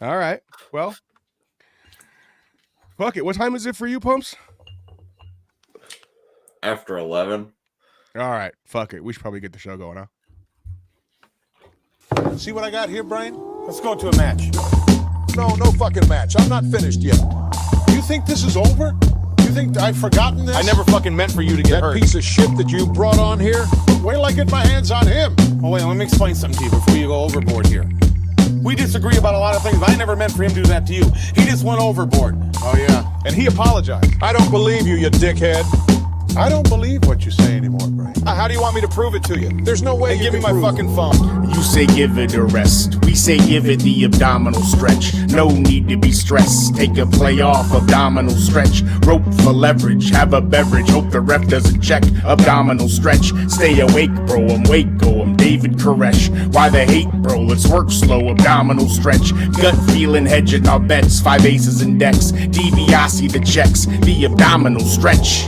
All right. Well, fuck it. What time is it for you, Pumps? After 11. All right. Fuck it. We should probably get the show going, huh? See what I got here, Brian? Let's go to a match. No fucking match. I'm not finished yet. You think this is over? You think I've forgotten this? I never fucking meant for you to get That hurt. piece of shit that you brought on here? Wait till I get my hands on him. Oh, wait, let me explain something to you before you go overboard here. We disagree about a lot of things, but I never meant for him to do that to you. He just went overboard. Oh, yeah. And he apologized. I don't believe you, you dickhead. I don't believe what you say anymore, Brian. How do you want me to prove it to you? There's no way Hey, you give me can my prove fucking phone. You say give it a rest. We say give it the abdominal stretch. No need to be stressed. Take a play off abdominal stretch. Rope for leverage. Have a beverage. Hope the ref doesn't check. Abdominal stretch. Stay awake, bro. I'm Waco. I'm David Koresh. Why the hate, bro? Let's work slow. Abdominal stretch. Gut feeling, hedging our bets. 5 aces and decks. DiBiase the checks. The abdominal stretch.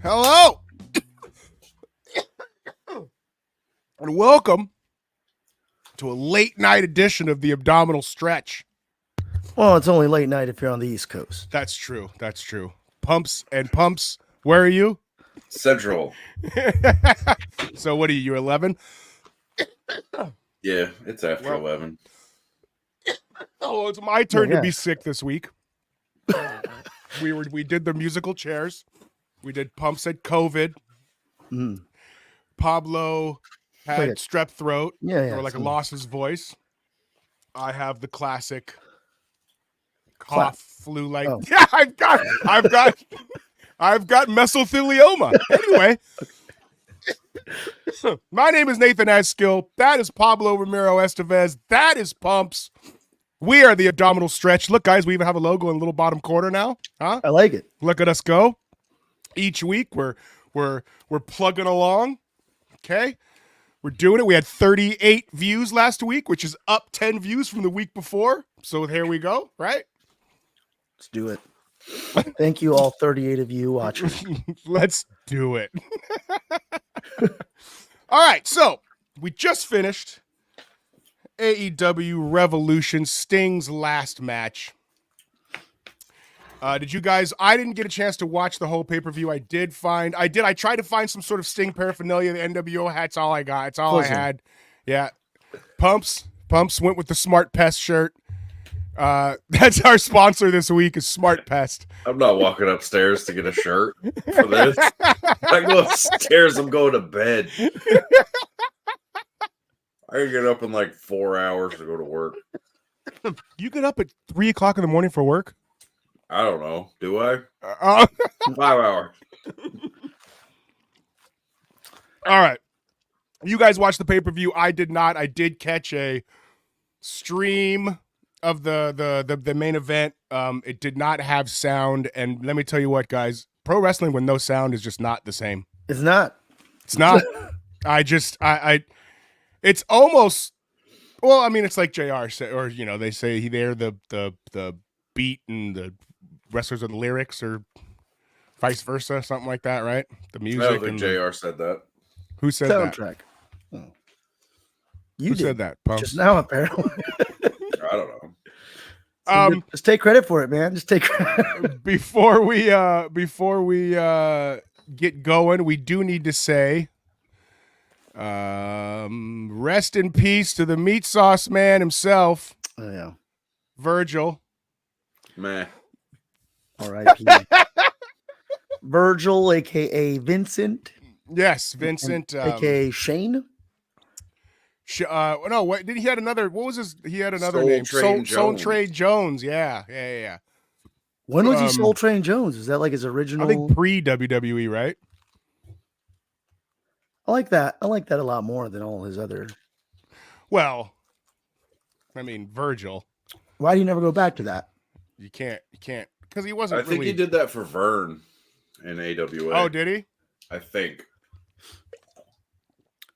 Hello. And welcome to a late night edition of the Abdominal Stretch. Well, it's only late night if you're on the East Coast. That's true. That's true. Pumps, where are you? Central. So what are you? You're 11? Yeah, it's after 11. Oh, it's my turn Yeah. to be sick this week. We did the musical chairs. We did Pumps had COVID. Pablo had Like a- strep throat. Yeah. Or like some- lost his voice. I have the classic cough, flu-like. Oh. Yeah, I've got mesothelioma. Anyway, my name is Nathan Askill. That is Pablo Ramiro Estevez. That is Pumps. We are the Abdominal Stretch. Look, guys, we even have a logo in the little bottom corner now. Huh? I like it. Look at us go. Each week we're plugging along. Okay? We're doing it. We had 38 views last week, which is up 10 views from the week before. So here we go, right? Let's do it. Thank you, all 38 of you watching. Let's do it. All right, so we just finished AEW Revolution, Sting's last match. Did you guys? I didn't get a chance to watch the whole pay-per-view. I tried to find some sort of Sting paraphernalia. The NWO hat's all I got. It's all I had. Yeah. Pumps went with the Smart Pest shirt. That's our sponsor this week is Smart Pest. I'm not walking upstairs to get a shirt for this. I go upstairs, I'm going to bed. I can get up in like 4 hours to go to work. You get up at 3 o'clock in the morning for work? I don't know. Do I? 5 hours. All right. You guys watched the pay-per-view. I did not. I did catch a stream of the main event. It did not have sound, and let me tell you what, guys, pro wrestling with no sound is just not the same. It's not. It's not. It's almost, well, I mean, it's like JR said, or they say they're the beat and the wrestlers are the lyrics, or vice versa, something like that, right? The music. I don't think JR said that. Who said Soundtrack. that? Oh. You Who did. said that? Pumps? Just now, apparently. I don't know. Just take credit for it, man. Just take credit. Before we get going, we do need to say rest in peace to the meat sauce man himself, Oh, yeah. Virgil. Meh. All right. Virgil, a.k.a. Vincent. Yes, Vincent. A.k.a. Shane. No, what did he had another? What was his? He had another Soul name. Train Soul Jones. Train Jones. Yeah. When was he Soul Train Jones? Is that like his original? I think pre WWE, right? I like that. I like that a lot more than all his other. Well, I mean, Virgil. Why do you never go back to that? You can't, because he wasn't. I think he did that for Vern in AWA. Oh, did he? I think.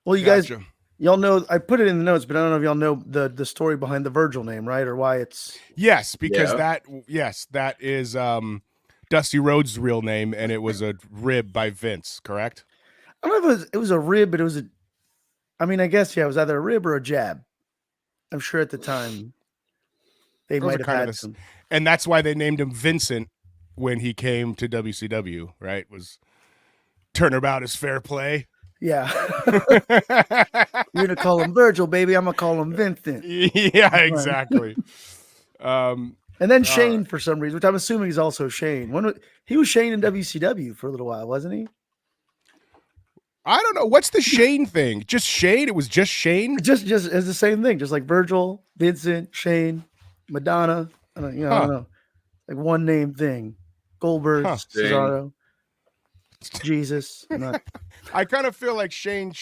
Well, you guys, y'all know, I put it in the notes, but I don't know if y'all know the story behind the Virgil name, right? Or why it's. Yes, because that is Dusty Rhodes' real name, and it was a rib by Vince, correct? I don't know if it was a rib, but it was I guess, yeah, it was either a rib or a jab. I'm sure at the time they Those are might have kind of had the some. and that's why they named him Vincent when he came to WCW, right? Was turnabout is fair play. Yeah. You're going to call him Virgil, baby. I'm going to call him Vincent. Yeah, exactly. And then Shane for some reason, which I'm assuming is also Shane. He was Shane in WCW for a little while, wasn't he? I don't know. What's the Shane thing? Just Shane? It was just Shane? Just it's the same thing. Just like Virgil, Vincent, Shane, Madonna. I don't know. Like one name thing. Goldberg, Cesaro, Jesus. I kind of feel like Shane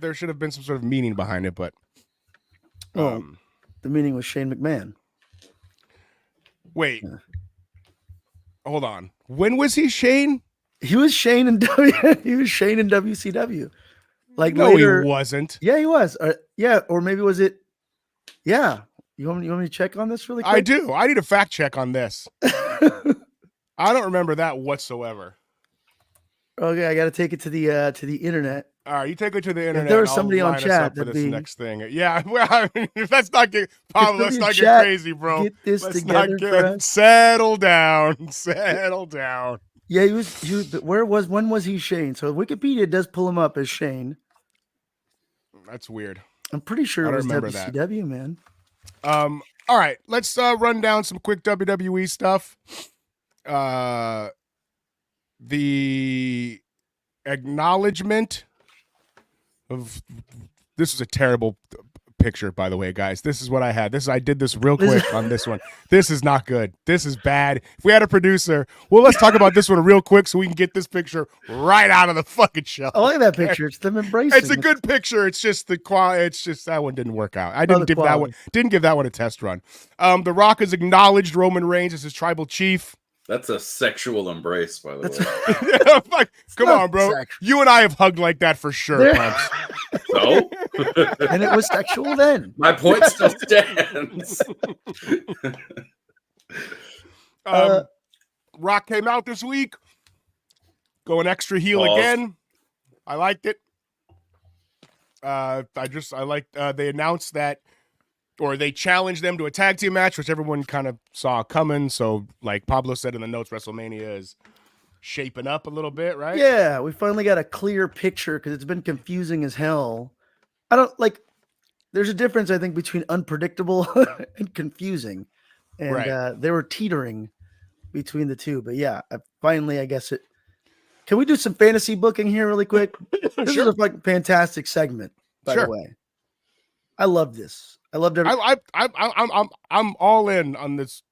there should have been some sort of meaning behind it, but the meaning was Shane McMahon. Wait. Hold on. When was he Shane? He was Shane in WCW. Like no, later, he wasn't. Yeah, he was. Or maybe was it? Yeah. You want me to check on this really quick? I do. I need a fact check on this. I don't remember that whatsoever. Okay, I got to take it to the internet. All right, you take it to the internet. If there was somebody on chat for this next thing. Yeah, well, I mean, let's not get crazy, bro. Get this together for us. Settle down. Settle down. Yeah, he was. When was he Shane? So Wikipedia does pull him up as Shane. That's weird. I'm pretty sure it was that. WCW, man. All right, let's run down some quick WWE stuff. The acknowledgement of this is a terrible picture, by the way, guys. This is what I had. I did this real quick on this one. This is not good. This is bad. If we had a producer, well, let's talk about this one real quick so we can get this picture right out of the fucking show. I like that picture. It's them embracing. It's a good picture. It's just the quality. It's just that one didn't work out. I didn't give that one. Didn't give that one a test run. The Rock has acknowledged Roman Reigns as his tribal chief. That's a sexual embrace, by the way. Come on, bro. Sexual. You and I have hugged like that for sure, Pumps. So? And it was sexual then. My point still stands. Rock came out this week, going extra heel again. I liked it. They announced that, or they challenged them to a tag team match, which everyone kind of saw coming. So, like Pablo said in the notes, WrestleMania is shaping up a little bit, right? Yeah, we finally got a clear picture because it's been confusing as hell. There's a difference, I think, between unpredictable and confusing. And right. They were teetering between the two. But yeah, finally, I guess it. Can we do some fantasy booking here really quick? This is a fantastic segment, by the way. I love this. I loved it. I'm all in on this.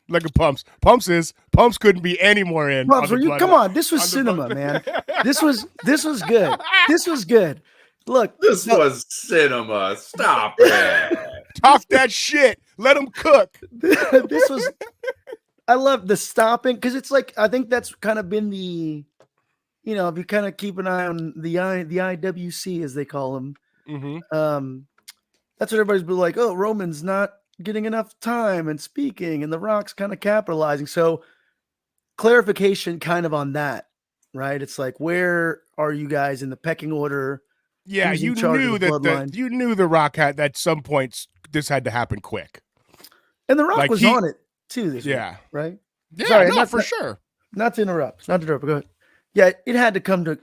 Look at Pumps. Pumps couldn't be any more in. Pumps, come on, this was cinema, man. This was good. This was good. Look, this was cinema. Stop it. Talk that shit. Let them cook. This was. I love the stopping because it's like I think that's kind of been the, if you kind of keep an eye on the IWC as they call them. Mm-hmm. That's what everybody's been like. Oh, Roman's not getting enough time and speaking, and The Rock's kind of capitalizing. So, clarification, kind of on that, right? It's like, where are you guys in the pecking order? Yeah, you knew that you knew The Rock had at some points this had to happen quick, and The Rock was on it too. This week, right? Yeah, sorry, for sure. Not to interrupt. Go ahead. Yeah, it had to come to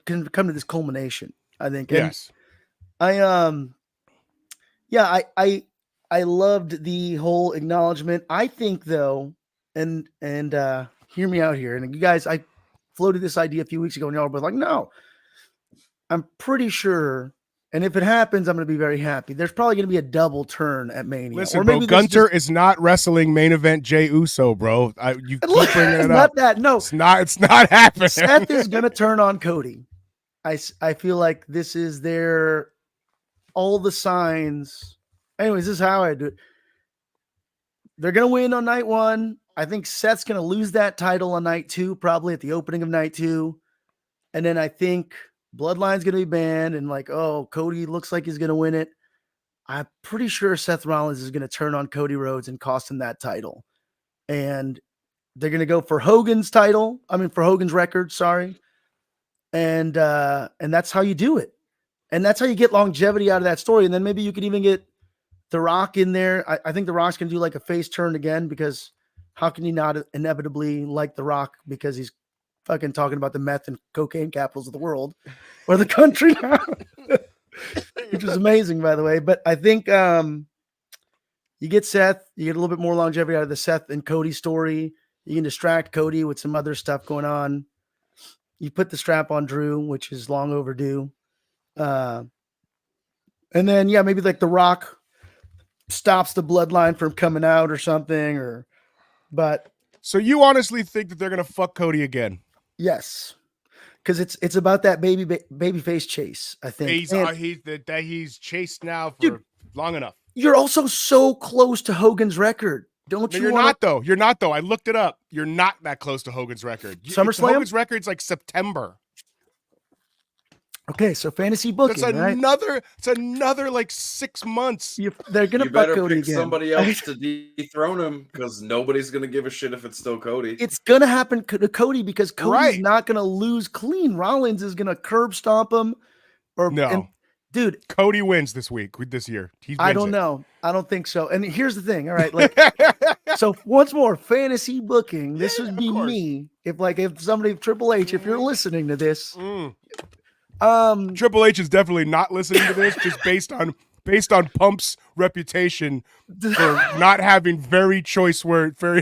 this culmination. I think. And yes. I loved the whole acknowledgement. I think though, and hear me out here. And you guys, I floated this idea a few weeks ago, and y'all were like, "No." I'm pretty sure, and if it happens, I'm going to be very happy. There's probably going to be a double turn at Mania. Listen, bro, Gunter is not wrestling main event Jey Uso, bro. You keep bringing it up. Not that. No, it's not happening. Seth is going to turn on Cody. I feel like this is all the signs. Anyways, this is how I do it. They're going to win on night one. I think Seth's going to lose that title on night two, probably at the opening of night two. And then I think Bloodline's going to be banned, and Cody looks like he's going to win it. I'm pretty sure Seth Rollins is going to turn on Cody Rhodes and cost him that title. And they're going to go for Hogan's title. I mean, for Hogan's record, sorry. and that's how you do it, and that's how you get longevity out of that story. And then maybe you could even get The Rock in there. I think The Rock's gonna do like a face turn again, because how can you not inevitably like The Rock, because he's fucking talking about the meth and cocaine capitals of the world or the country now, which is amazing, by the way. But I think you get Seth, you get a little bit more longevity out of the Seth and Cody story. You can distract Cody with some other stuff going on. You put the strap on Drew, which is long overdue. And then, yeah, maybe like The Rock stops the bloodline from coming out or something, but So you honestly think that they're gonna fuck Cody again? yes, because it's about that baby face chase, I think. He's chased now for Dude, long enough. You're also so close to Hogan's record. Don't No, you? You're not though. I looked it up. You're not that close to Hogan's record. SummerSlam? Hogan's record's like September. Okay, so fantasy booking, That's right? It's another like 6 months. They're gonna You fuck better Cody pick again. somebody else to dethrone him, because nobody's gonna give a shit if it's still Cody. It's gonna happen to Cody, because Cody's Right. not gonna lose clean. Rollins is gonna curb stomp him. Dude, Cody wins this year. I don't know. I don't think so. And here's the thing. All right, like, so once more, fantasy booking. This would be me if Triple H, if you're listening to this. Triple H is definitely not listening to this, just based on Pump's reputation for not having very choice words for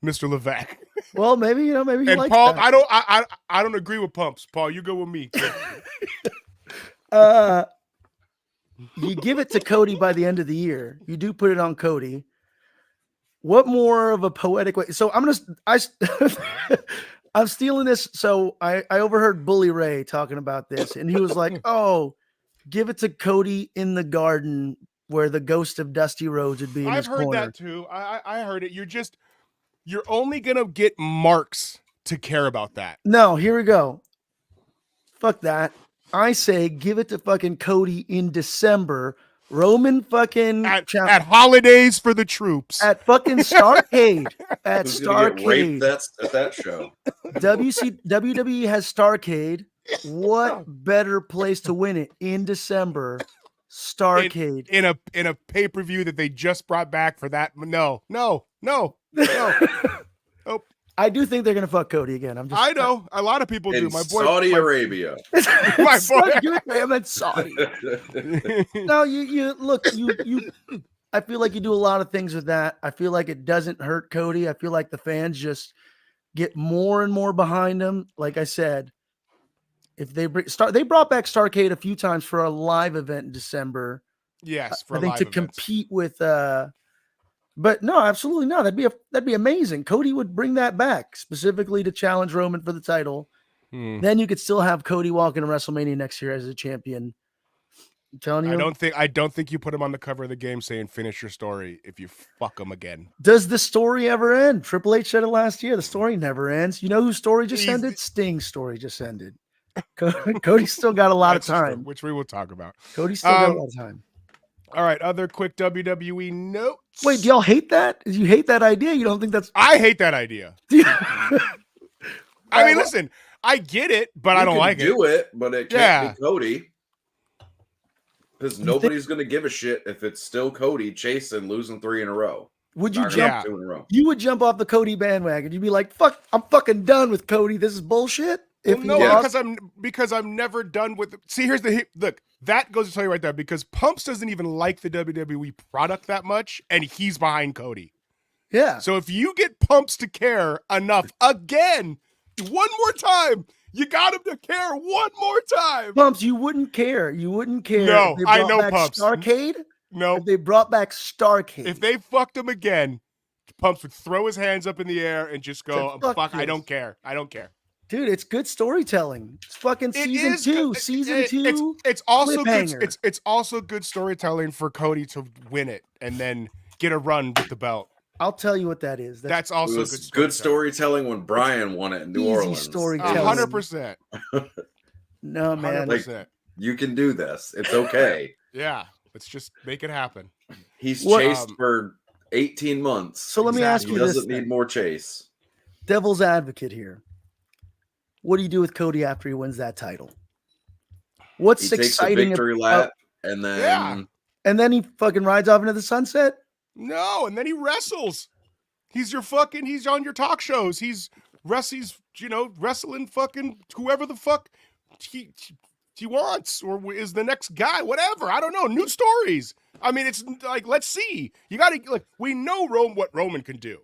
Mr. Levesque. Well, maybe he And likes Paul, that. I don't agree with Pumps. Paul, you go with me. You give it to Cody by the end of the year. You do put it on Cody. What more of a poetic way? So I'm stealing this. So I overheard Bully Ray talking about this, and he was like, "Oh, give it to Cody in the garden where the ghost of Dusty Rhodes would be in his corner." I've heard that too. I heard it. You're only gonna get marks to care about that. No, here we go. Fuck that. I say give it to fucking Cody in December. Roman fucking at holidays for the troops. At fucking Starrcade. At Who's gonna get raped Starrcade. at that show? WWE has Starrcade. What better place to win it in December? Starrcade. In a pay-per-view that they just brought back for that. No. Nope. I do think they're gonna fuck Cody again. I know a lot of people do. My boy, Saudi Arabia. My boy. I meant Saudi. No, you look. You. I feel like you do a lot of things with that. I feel like it doesn't hurt Cody. I feel like the fans just get more and more behind him. Like I said, if they brought back Starrcade a few times for a live event in December. Yes, for I think live to events. compete with. But no, absolutely not. That'd be amazing. Cody would bring that back specifically to challenge Roman for the title. Then you could still have Cody walk into WrestleMania next year as a champion. I'm telling you. I don't think you put him on the cover of the game saying "finish your story" if you fuck him again. Does the story ever end? Triple H said it last year. The story never ends. You know whose story just ended? Sting's story just ended. Cody's still got a lot of time, true, which we will talk about. Cody's still got a lot of time. All right, other quick WWE notes. Wait, do y'all hate that? You hate that idea? You don't think that's? I hate that idea. I mean, listen, I get it, but I don't like it. Do it, but it can't be Cody. Because nobody's going to give a shit if it's still Cody chasing, losing 3 in a row. Would you jump 2 in a row? You would jump off the Cody bandwagon. You'd be like, "Fuck, I'm fucking done with Cody. This is bullshit." Because I'm never done with. See, here's the look. That goes to tell you right there, because Pumps doesn't even like the WWE product that much, and he's behind Cody. Yeah. So if you get Pumps to care enough again, one more time, you got him to care one more time. Pumps, you wouldn't care. You wouldn't care. No, I know Pumps. Starrcade? No. If they brought back Starrcade. If they fucked him again, Pumps would throw his hands up in the air and just go, "Fuck, I don't care. I don't care." Dude, it's good storytelling. It's fucking season 2. Season 2. It's also good. It's also good storytelling for Cody to win it and then get a run with the belt. I'll tell you what that is. That's also good storytelling when Brian won it in New Orleans. Storytelling. 100%. No, man. 100%. You can do this. It's okay. Yeah, let's just make it happen. He's chased for 18 months. So let me ask you this. He doesn't need more chase. Devil's advocate here. what do you do with Cody after he wins that title? What's He takes a exciting victory lap, and then Yeah. and then he fucking rides off into the sunset? No, and then he wrestles. He's on your talk shows. He's wrestling fucking whoever the fuck he wants or is the next guy, whatever. I don't know. New stories. I mean, it's like, let's see. You got to, like, we know what Roman can do.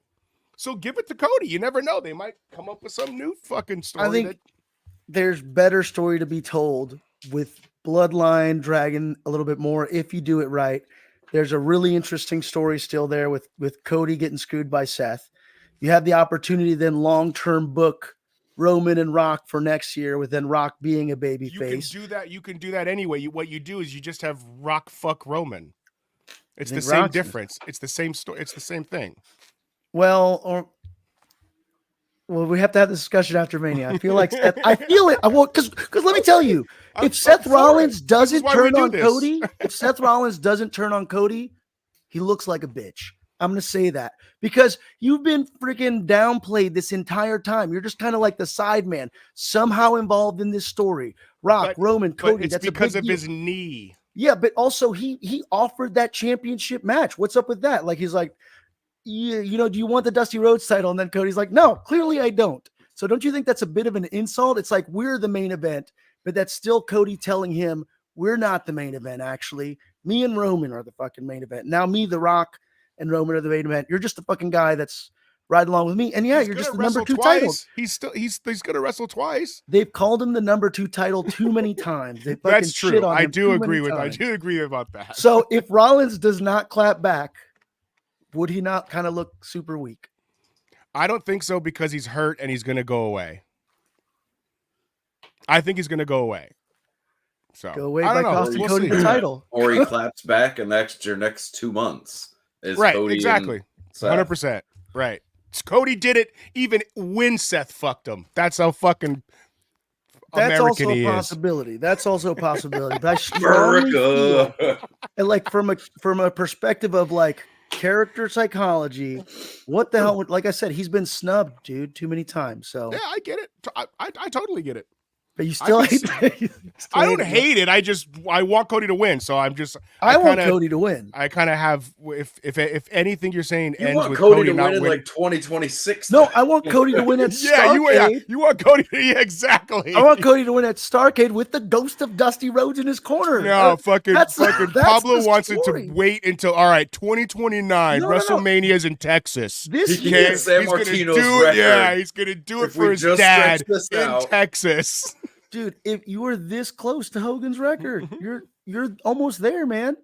So give it to Cody. You never know. They might come up with some new fucking story. I think there's better story to be told with Bloodline dragging a little bit more if you do it right. There's a really interesting story still there with Cody getting screwed by Seth. You have the opportunity then long-term book Roman and Rock for next year, with then Rock being a baby face. You can do that anyway. What you do is you just have Rock fuck Roman. It's the Rock's same difference. It's the same story. It's the same thing. Well, we have to have this discussion after Mania. I feel like Seth, I feel it. I won't because let me tell you, if Seth Rollins doesn't turn on Cody, if Seth Rollins doesn't turn on Cody, he looks like a bitch. I'm going to say that because you've been freaking downplayed this entire time. You're just kind of like the side man, somehow involved in this story. Rock, Roman, Cody. It's that's because a big of deal. his knee. Yeah, but also he offered that championship match. What's up with that? Like, he's like, yeah, do you want the Dusty Rhodes title? And then Cody's like, no, clearly I don't. So don't you think that's a bit of an insult? It's like, we're the main event, but that's still Cody telling him we're not the main event. Actually, me and Roman are the fucking main event. Now me, The Rock, and Roman are the main event. You're just the fucking guy that's riding along with me. And yeah, you're just the number 2 title. He's going to wrestle twice. They've called him the number 2 title too many times. They fucking That's true. shit on him I do agree times. about that. So if Rollins does not clap back, would he not kind of look super weak? I don't think so, because he's hurt and he's going to go away. I think he's going to go away. So go away by costing Cody the title. Or he claps back, and your next 2 months is right, Cody exactly. 100%. Right. Cody did it even when Seth fucked him. That's how fucking That's American also he a is. possibility. That's also a possibility. But I strongly feel, and like from a perspective of like character psychology, what the hell would, like I said, he's been snubbed, dude, too many times. So yeah, I get it. I totally get it. But you still hate I don't hate it. I want Cody to win. So I want Cody to win. I kind of have, if anything you're saying you ends want with Cody to not win in winning. like 2026. No, I want Cody to win at Starrcade. You want Cody to, yeah, exactly. I want Cody to win at Starrcade with the ghost of Dusty Rhodes in his corner. No, that's Pablo wants it story. to wait until, all right, 2029, WrestleMania's in Texas. He gets San Martino's record. Yeah, he's going to do it for his dad in Texas. Dude, if you were this close to Hogan's record, you're almost there, man.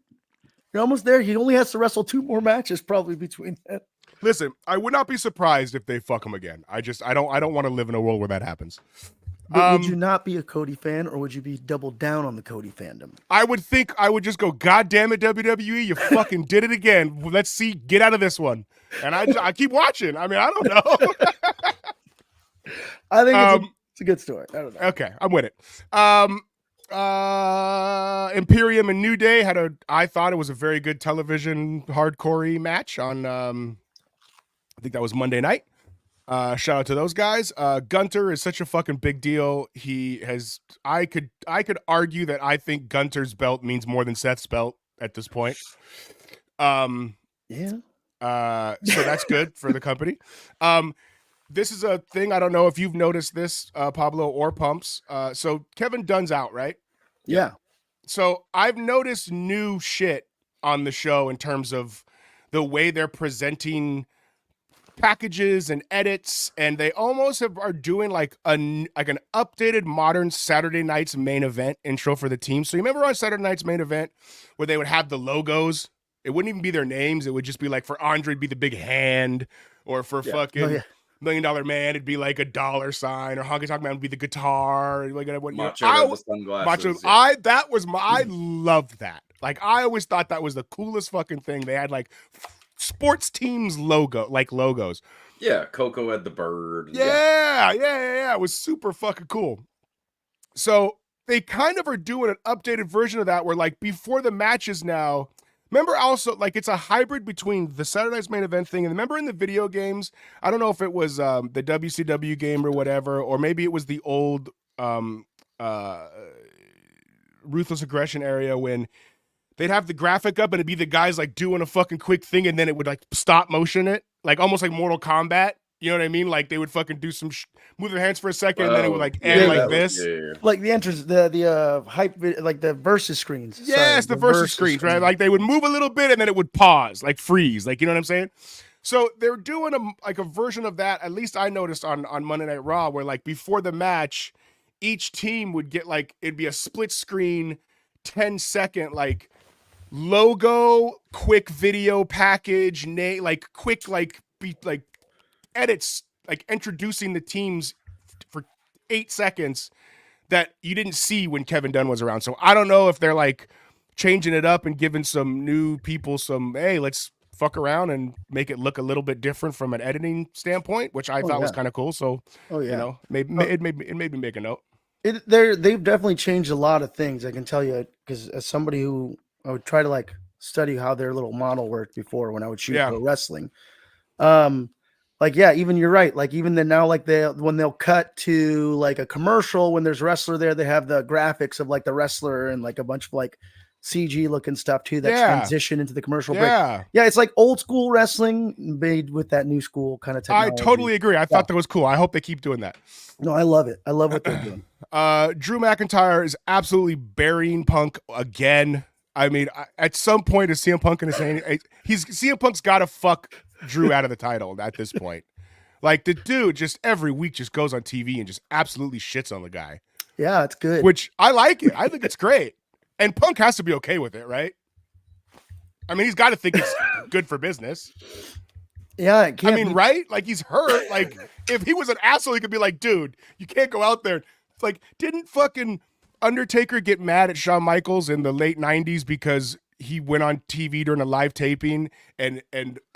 You're almost there. He only has to wrestle 2 more matches probably between that. Listen, I would not be surprised if they fuck him again. I don't want to live in a world where that happens. But would you not be a Cody fan, or would you be double down on the Cody fandom? I would think I would just go, God damn it, WWE, you fucking did it again. Let's see, get out of this one. And I keep watching. I mean, I don't know. I think it's a good story. I don't know. Okay, I'm with it. Imperium and New Day I thought it was a very good television hardcore match on I think that was Monday night. Shout out to those guys. Gunter is such a fucking big deal. I could argue that I think Gunter's belt means more than Seth's belt at this point. Yeah. So that's good for the company. This is a thing. I don't know if you've noticed this, Pablo or Pumps. So Kevin Dunn's out, right? Yeah. So I've noticed new shit on the show in terms of the way they're presenting packages and edits, and they almost are doing like an updated modern Saturday Night's main event intro for the team. So you remember on Saturday Night's main event where they would have the logos? It wouldn't even be their names. It would just be like, for Andre, it'd be the big hand, or for fucking $1 Million Man, it'd be like a dollar sign, or Honky Tonk Man would be the guitar. Like Macho the sunglasses. I loved that. Like, I always thought that was the coolest fucking thing. They had like sports teams logos. Yeah, Coco had the bird. Yeah. It was super fucking cool. So they kind of are doing an updated version of that where, like, before the matches now, Remember also, like, it's a hybrid between the Saturday Night's Main Event thing, and remember in the video games, I don't know if it was the WCW game or whatever, or maybe it was the old Ruthless Aggression area when they'd have the graphic up and it'd be the guys like doing a fucking quick thing and then it would like stop motion it, like almost like Mortal Kombat. You know what I mean? Like they would fucking do some move their hands for a second and then it would like end like this. Like the entrance, the hype, like the versus screens. Yes, the versus screens, right? Like they would move a little bit and then it would pause, like freeze, like, you know what I'm saying? So they're doing a version of that. At least I noticed on Monday Night Raw, where like before the match, each team would get like, it'd be a split screen, 10-second like logo, quick video package, like quick like edits, like introducing the teams for 8 seconds that you didn't see when Kevin Dunn was around. So I don't know if they're like changing it up and giving some new people some, hey, let's fuck around and make it look a little bit different from an editing standpoint, which I thought was kind of cool. So, you know, it made me make a note. They've definitely changed a lot of things, I can tell you, because as somebody who I would try to like study how their little model worked before when I would shoot pro wrestling. Like, yeah, even you're right. Like even then now, like when they'll cut to like a commercial, when there's a wrestler there, they have the graphics of like the wrestler and like a bunch of like CG looking stuff too that transition into the commercial break. Yeah, it's like old school wrestling made with that new school kind of technology. I totally agree. I thought that was cool. I hope they keep doing that. No, I love it. I love what they're doing. Drew McIntyre is absolutely burying Punk again. I mean, at some point, is CM Punk going to say CM Punk's got to fuck Drew out of the title at this point. Like the dude just every week just goes on TV and just absolutely shits on the guy. Yeah, it's good. Which I like it. I think it's great. And Punk has to be okay with it, right? I mean, he's got to think it's good for business. Yeah, it can't. I mean, right? Like he's hurt. Like if he was an asshole, he could be like, dude, you can't go out there. It's like, didn't fucking Undertaker get mad at Shawn Michaels in the late 90s because he went on TV during a live taping and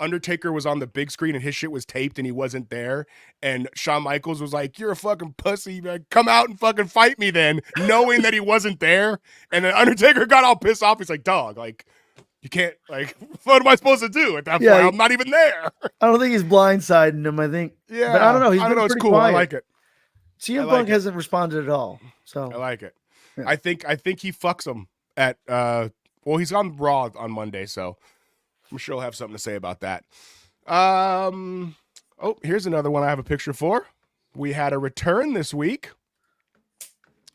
Undertaker was on the big screen and his shit was taped and he wasn't there. And Shawn Michaels was like, you're a fucking pussy, man. Come out and fucking fight me then, knowing that he wasn't there. And then Undertaker got all pissed off. He's like, dog, like, you can't, like, what am I supposed to do at that point? I'm not even there. I don't think he's blindsiding him, I think. Yeah. But I don't know. He's it's cool. Quiet. I like it. CM Punk hasn't responded at all. So I like it. Yeah. I think he fucks him at well, he's on Raw on Monday, so I'm sure he'll have something to say about that. Oh, here's another one I have a picture for. We had a return this week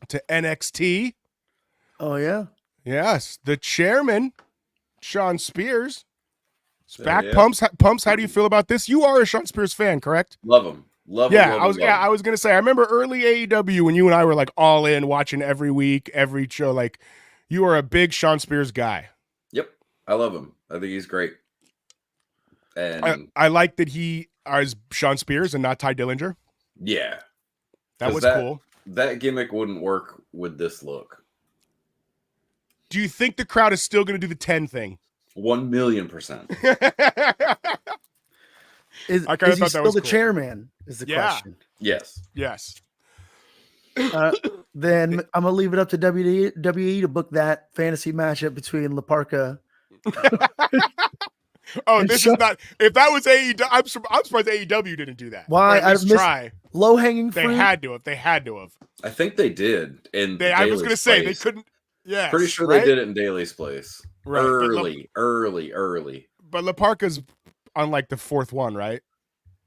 to NXT. Oh yeah. Yes, the chairman, Sean Spears, is back. Pumps. How do you feel about this? You are a Sean Spears fan, correct? Love him. I was gonna say. I remember early AEW when you and I were like all in, watching every week, every show. Like, you are a big Sean Spears guy. Yep, I love him. I think he's great. And I like that he is Sean Spears and not Ty Dillinger. Yeah, that was cool. That gimmick wouldn't work with this look. Do you think the crowd is still going to do the 10 thing? 1,000,000%. Is he still the chairman? Is the question? Yes. Then I'm gonna leave it up to WWE to book that fantasy matchup between La Parka. This is not. If that was AEW, I'm surprised AEW didn't do that. Why? I missed try. Low hanging fruit. They had to have. I think they did. I was gonna say they couldn't. Yeah, pretty sure they did it in Daly's place. Right. Early. But La Parka's on like the fourth one, right?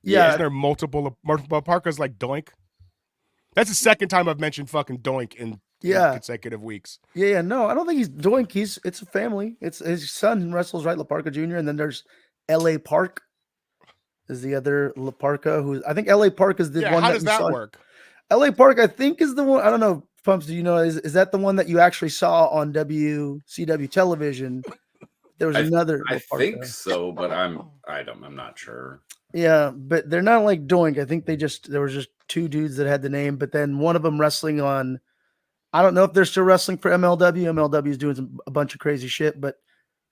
Yeah. Isn't there multiple La Parka's like Doink? That's the second time I've mentioned fucking Doink in consecutive weeks. Yeah, no, I don't think he's Doink. It's a family. It's his son wrestles, right? La Parka Jr. And then there's LA Park is the other La Parka, who I think LA Park is the one. How does that work? LA Park, I think, is the one. I don't know. Pumps, do you know? Is that the one that you actually saw on WCW television? There was another. I think so, but I'm not sure. Yeah, but they're not like Doink. I think there was just two dudes that had the name, but then one of them wrestling on. I don't know if they're still wrestling for MLW. MLW is doing a bunch of crazy shit, but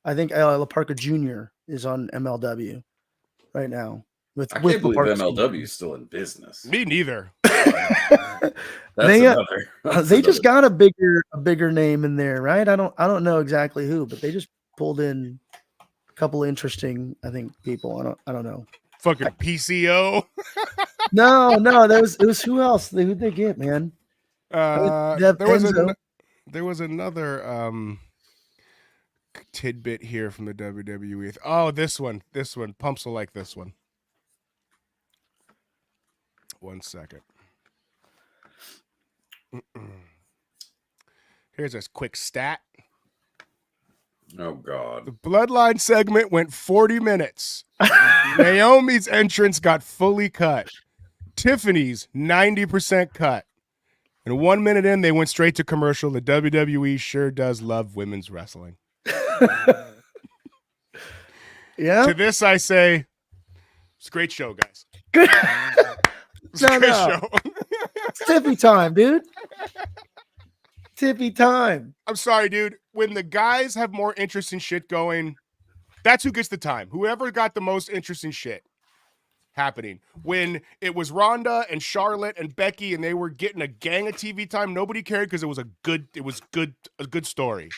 I think La Parka Jr. is on MLW right now. I can't believe MLW is still in business. Me neither. They just got a bigger name in there, right? I don't know exactly who, but they just pulled in couple interesting, I think, people. I don't know. Fucking PCO. No, it was who else? Who'd they get, man? There was another tidbit here from the WWE. Oh, this one. Pumps will like this one. 1 second. Here's a quick stat. Oh God. The Bloodline segment went 40 minutes. Naomi's entrance got fully cut. Tiffany's 90% cut. And 1 minute in, they went straight to commercial. The WWE sure does love women's wrestling. Yeah. To this, I say, it's a great show, guys. Good. It's a great show. It's Tiffy time, dude. Tiffy time. I'm sorry, dude. When the guys have more interesting shit going, that's who gets the time. Whoever got the most interesting shit happening. When it was Ronda and Charlotte and Becky and they were getting a gang of TV time, nobody cared because it was a good story.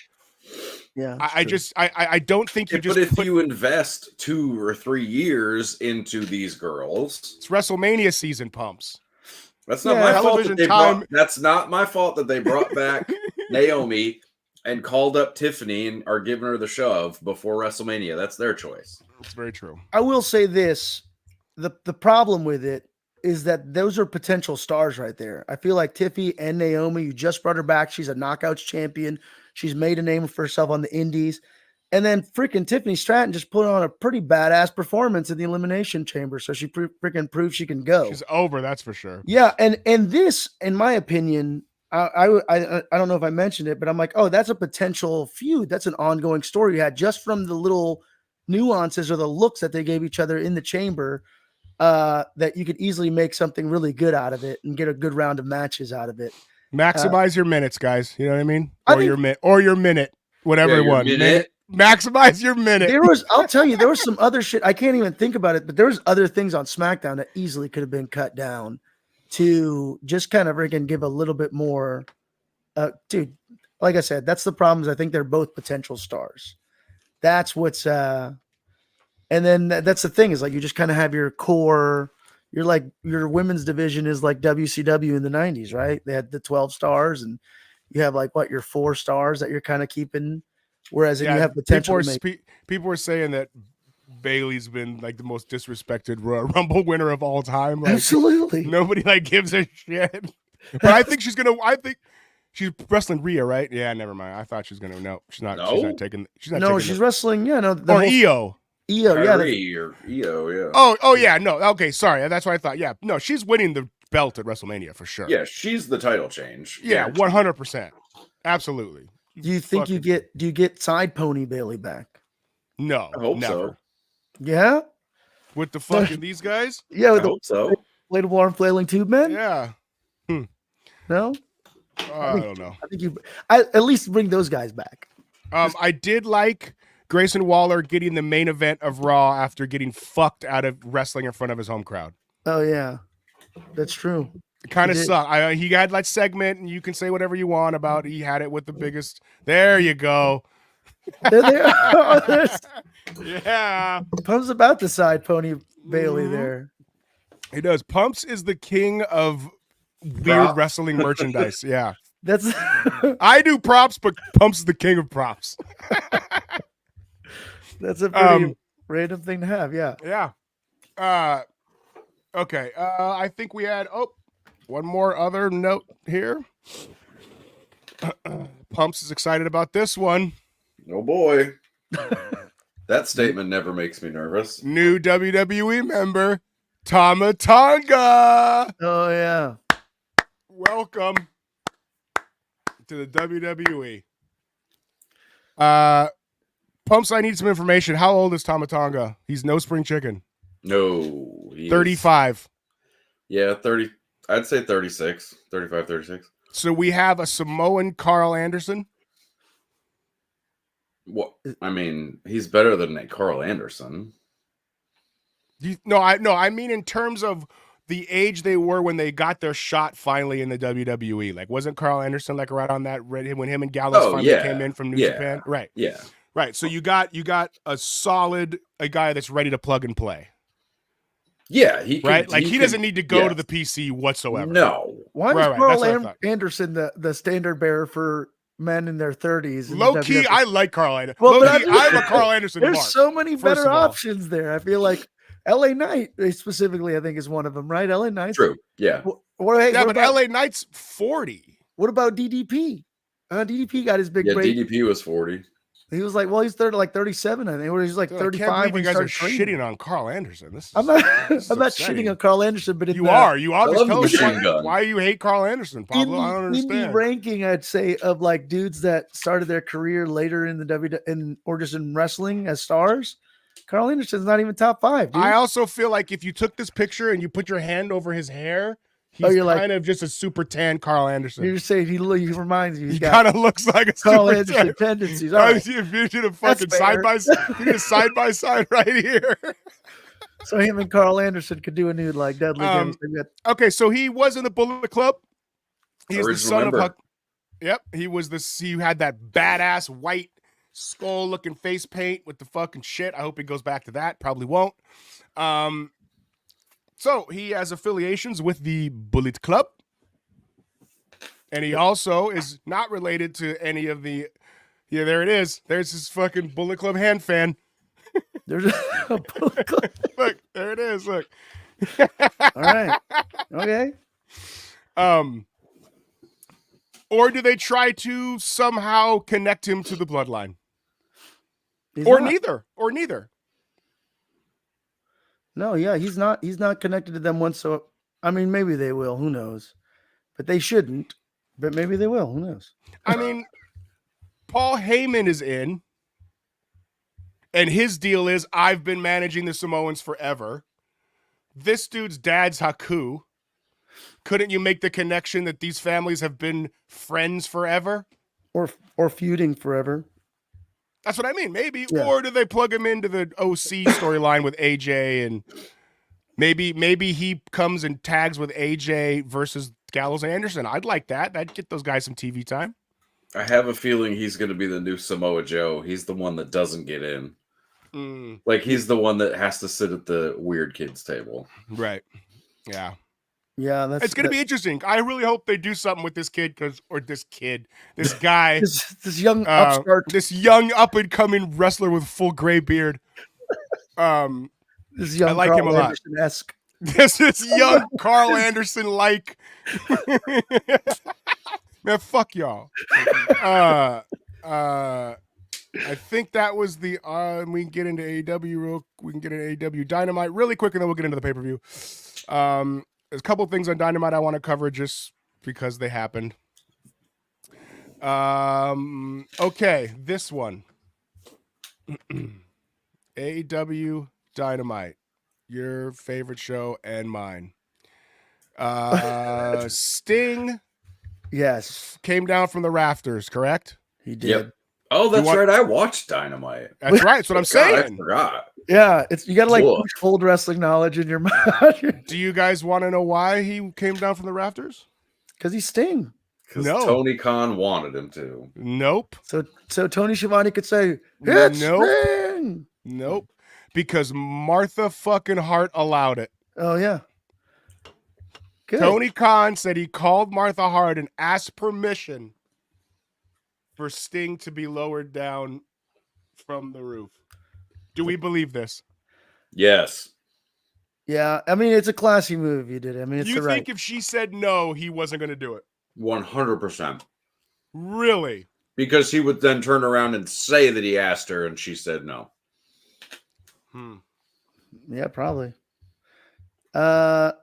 Yeah. I don't think you just. But if you invest 2 or 3 years into these girls, it's WrestleMania season, Pumps. That's not my fault. That's not my fault that they brought back Naomi and called up Tiffany and are giving her the shove before WrestleMania. That's their choice. It's very true. I will say this: the problem with it is that those are potential stars right there. I feel like Tiffy and Naomi. You just brought her back. She's a Knockouts champion. She's made a name for herself on the Indies. And then freaking Tiffany Stratton just put on a pretty badass performance in the Elimination Chamber. So she freaking proved she can go. She's over, that's for sure. Yeah. And this, in my opinion, I don't know if I mentioned it, but I'm like, oh, that's a potential feud. That's an ongoing story you had just from the little nuances or the looks that they gave each other in the chamber, that you could easily make something really good out of it and get a good round of matches out of it. Maximize your minutes, guys. You know what I mean? Or your minute, whatever one. Minute. Maximize your minute. I'll tell you, there was some other shit. I can't even think about it, but there was other things on SmackDown that easily could have been cut down to just kind of freaking give a little bit more. Dude, like I said, that's the problem. I think they're both potential stars. That's what's, and then that's the thing is like, you just kind of have your core. You're like, your women's division is like WCW in the 90s, right? They had the 12 stars and you have like your 4 stars that you're kind of keeping. Whereas you have potential. People were saying that Bayley's been like the most disrespected Rumble winner of all time. Like, absolutely. Nobody like gives a shit. But I think she's wrestling Rhea, right? Yeah, never mind. I thought she was gonna. No, she's not. No? She's not taking. She's wrestling. Yeah, no. Or EO. EO, or EO, yeah. Oh yeah, no. Okay, sorry. That's what I thought. Yeah, no, she's winning the belt at WrestleMania for sure. Yeah, she's the title change. Yeah, 100%. Absolutely. Do you think do you get side pony Bayley back? No, I hope never. so. Yeah, with the fucking these guys. Yeah, with I hope so. Inflatable arm flailing tube men. Yeah. No, I don't know. I think I at least bring those guys back. I did like Grayson Waller getting the main event of Raw after getting fucked out of wrestling in front of his home crowd. Oh yeah, that's true. It kind of sucked. He had that segment, and you can say whatever you want about. He had it with the biggest. There you go. Yeah. Pumps about the side pony Bayley there. He does. Pumps is the king of weird wrestling merchandise. Yeah. That's. I do props, but Pumps is the king of props. That's a pretty random thing to have. Yeah. Yeah. Okay. I think we had. One more other note here. Pumps is excited about this one. Oh boy. That statement never makes me nervous. New WWE member, Tama Tonga. Oh yeah. Welcome to the WWE. Pumps, I need some information. How old is Tama Tonga? He's no spring chicken. No. 35. Yeah, 30. I'd say 36, 35, 36. So we have a Samoan Carl Anderson. What? I mean, he's better than Carl Anderson. I mean in terms of the age they were when they got their shot finally in the WWE. Like, wasn't Carl Anderson like around that when him and Gallows finally came in from New Japan? Right. Yeah. Right. So you got a guy that's ready to plug and play. Yeah, he can, right. Like he doesn't need to go to the PC whatsoever. No. Why is Carl Anderson the standard bearer for men in their 30s? Low key, I like Carl Anderson. Well, Low key, I'm a Carl Anderson. There's mark, so many better options there. I feel like LA Knight specifically, I think, is one of them, right? LA Knight. True. Yeah. But LA Knight's 40. What about DDP? DDP got his big break. DDP was 40. He was like, well, he's 37, I think. Or he's like 35 when you guys are training. shitting on Carl Anderson. I'm not shitting on Carl Anderson, but you are. You obviously why you hate Carl Anderson, Pablo. I don't understand. In the ranking, I'd say, of like dudes that started their career later in the or just in wrestling as stars, Carl Anderson's not even top 5. Dude. I also feel like if you took this picture and you put your hand over his hair, he's kind of just a super tan Carl Anderson. You're saying he reminds you. He kind of looks like a Carl Anderson tendencies. All right. If you did a fucking side by side right here. So him and Carl Anderson could do a new like deadly. Okay, so he was in the Bullet Club. He's the son member. of Huck. Yep, he had that badass white skull looking face paint with the fucking shit. I hope he goes back to that. Probably won't. So he has affiliations with the Bullet Club. And he also is not related to any of the. Yeah, there it is. There's his fucking Bullet Club hand fan. There's a Bullet Club. Look, there it is. Look. All right. Okay. Or do they try to somehow connect him to the bloodline? Neither. Or neither. No, yeah, he's not connected to them once. So, I mean, maybe they will. Who knows? But they shouldn't. But maybe they will. Who knows? I mean, Paul Heyman is in. And his deal is, I've been managing the Samoans forever. This dude's dad's Haku. Couldn't you make the connection that these families have been friends forever? Or feuding forever? That's what I mean. Maybe. Yeah. Or do they plug him into the OC storyline with AJ and maybe he comes and tags with AJ versus Gallows and Anderson? I'd like that. That'd get those guys some TV time. I have a feeling he's going to be the new Samoa Joe. He's the one that doesn't get in. Like he's the one that has to sit at the weird kids table. Right. Yeah. Yeah, it's going to be interesting. I really hope they do something with this kid this guy, this young upstart, this young up and coming wrestler with full gray beard. This young I like Carl him a lot. Anderson-esque. This is young Carl Anderson like. Man, fuck y'all. I think that was the. We can get into AEW we can get into AEW Dynamite really quick, and then we'll get into the pay-per-view. There's a couple of things on Dynamite I want to cover just because they happened. Okay, this one. AEW Dynamite, your favorite show and mine. Sting, yes, came down from the rafters, correct? He did. Yep. Oh, that's right. I watched Dynamite. That's right. That's what I'm saying. I forgot. Yeah, you got to like hold wrestling knowledge in your mind. Do you guys want to know why he came down from the rafters? Because he's Sting. Because Tony Khan wanted him to. Nope. So Tony Schiavone could say, "It's Sting." Nope. Because Martha fucking Hart allowed it. Oh yeah. Good. Tony Khan said he called Martha Hart and asked permission for Sting to be lowered down from the roof. Do we believe this? Yes. Yeah, I mean, it's a classy move you did. I mean, it's you think if she said no, he wasn't going to do it? 100%. Really? Because he would then turn around and say that he asked her and she said no. Yeah, probably. Yeah,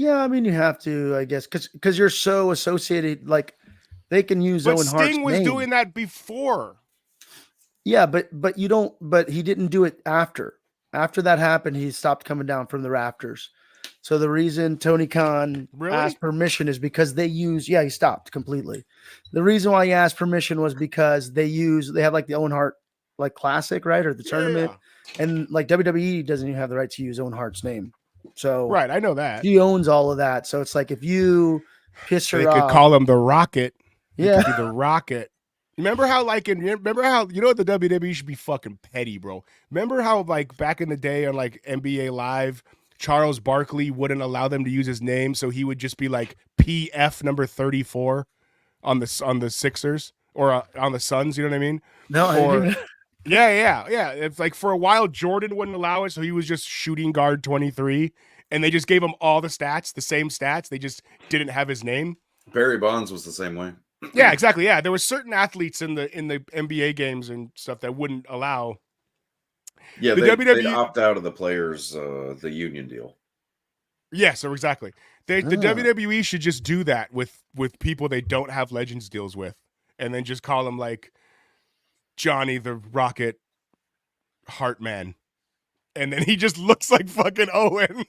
I mean, you have to, I guess, because you're so associated, like, they can use Owen Hart's name. Sting was doing that before. Yeah, but you don't. But he didn't do it after. After that happened, he stopped coming down from the rafters. So the reason Tony Khan asked permission is because they use. Yeah, he stopped completely. The reason why he asked permission was because they have like the Owen Hart like classic, right, or the tournament, and like WWE doesn't even have the right to use Owen Hart's name. So right, I know that he owns all of that. So it's like if you piss her off, they could call him the Rocket. Yeah, the Rocket. Remember how the WWE should be fucking petty, bro. Remember how like back in the day on like NBA Live, Charles Barkley wouldn't allow them to use his name, so he would just be like PF number 34 on the Sixers or on the Suns. You know what I mean? No, I Yeah. It's like for a while Jordan wouldn't allow it, so he was just shooting guard 23, and they just gave him all the stats, the same stats. They just didn't have his name. Barry Bonds was the same way. Yeah, exactly. Yeah, there were certain athletes in the NBA games and stuff that wouldn't allow. Yeah, the they WWE opt out of the players, the union deal. Yeah, so exactly. The WWE should just do that with people they don't have legends deals with, and then just call them like Johnny the Rocket Hartman, and then he just looks like fucking Owen.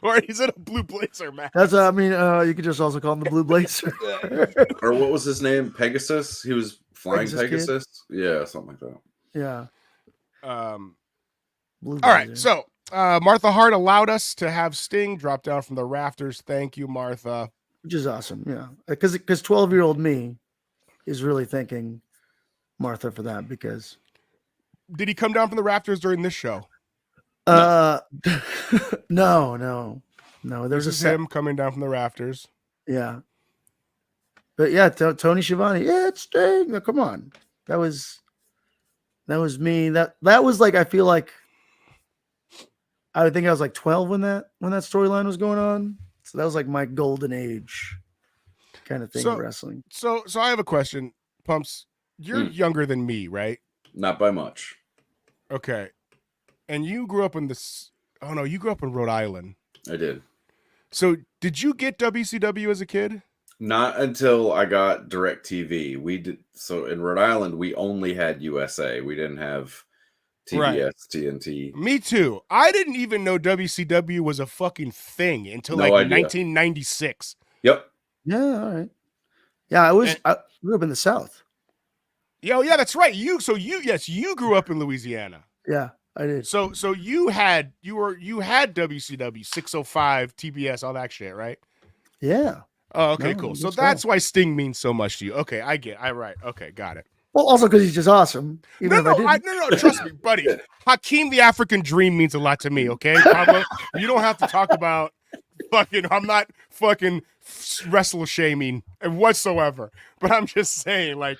Or he's in a blue blazer, man. That's you could just also call him the Blue Blazer. Or what was his name? Pegasus? He was flying Pegasus? Yeah, something like that. Yeah. All right, so Martha Hart allowed us to have Sting drop down from the rafters. Thank you, Martha. Which is awesome, yeah. Because 12-year-old me is really thanking Martha for that. Because did he come down from the rafters during this show? No. There's him coming down from the rafters. Yeah. But yeah, Tony Schiavone. Yeah, it's Sting. No, come on. That was me. That was like, I feel like I would think I was like 12 when that storyline was going on. So that was like my golden age kind of thing of wrestling. So I have a question, Pumps. You're younger than me, right? Not by much. Okay. And you grew up in you grew up in Rhode Island. I did. So did you get WCW as a kid? Not until I got DirecTV. We did. So in Rhode Island, we only had USA. We didn't have TBS, TNT. Me too. I didn't even know WCW was a fucking thing until 1996. Yep. Yeah, all right. Yeah, I grew up in the South. Yeah, that's right. You grew up in Louisiana. Yeah, I did. So you had WCW 605 TBS, all that shit, right? Yeah. Oh, okay, cool. So that's why Sting means so much to you. Okay, I get. Right. Okay, got it. Well, also because he's just awesome. No, trust me, buddy. Hakeem the African Dream means a lot to me. Okay, Pablo, you don't have to talk about fucking. I'm not fucking wrestle shaming whatsoever. But I'm just saying, like,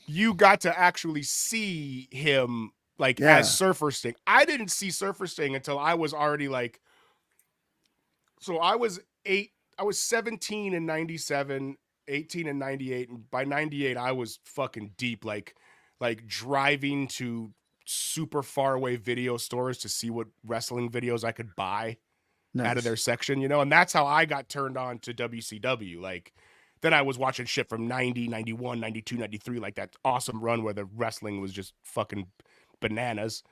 you got to actually see him. Like as Surfer Sting. I didn't see Surfer Sting until I was already like, so I was 17 in 97, 18 in 98. And by 98, I was fucking deep, like driving to super far away video stores to see what wrestling videos I could buy out of their section, and that's how I got turned on to WCW. Like then I was watching shit from 90, 91, 92, 93, like that awesome run where the wrestling was just fucking bananas.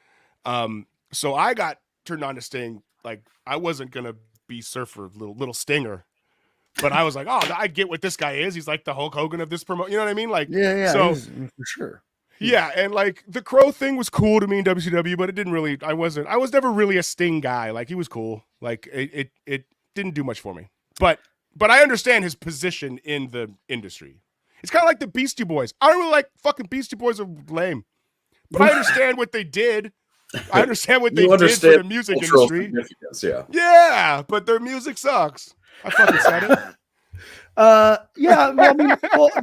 So I got turned on to Sting. Like I wasn't gonna be Surfer, little Stinger, but I was like, oh, I get what this guy is. He's like the Hulk Hogan of this promotion. You know what I mean? Like, yeah. So for sure. Yeah, and like the Crow thing was cool to me in WCW, but it didn't really. I was never really a Sting guy. Like he was cool. Like it didn't do much for me. But I understand his position in the industry. It's kind of like the Beastie Boys. I don't really like fucking Beastie Boys are lame. But I understand what they did. I understand what they did for the music industry. Yeah, but their music sucks. I fucking said it. Yeah,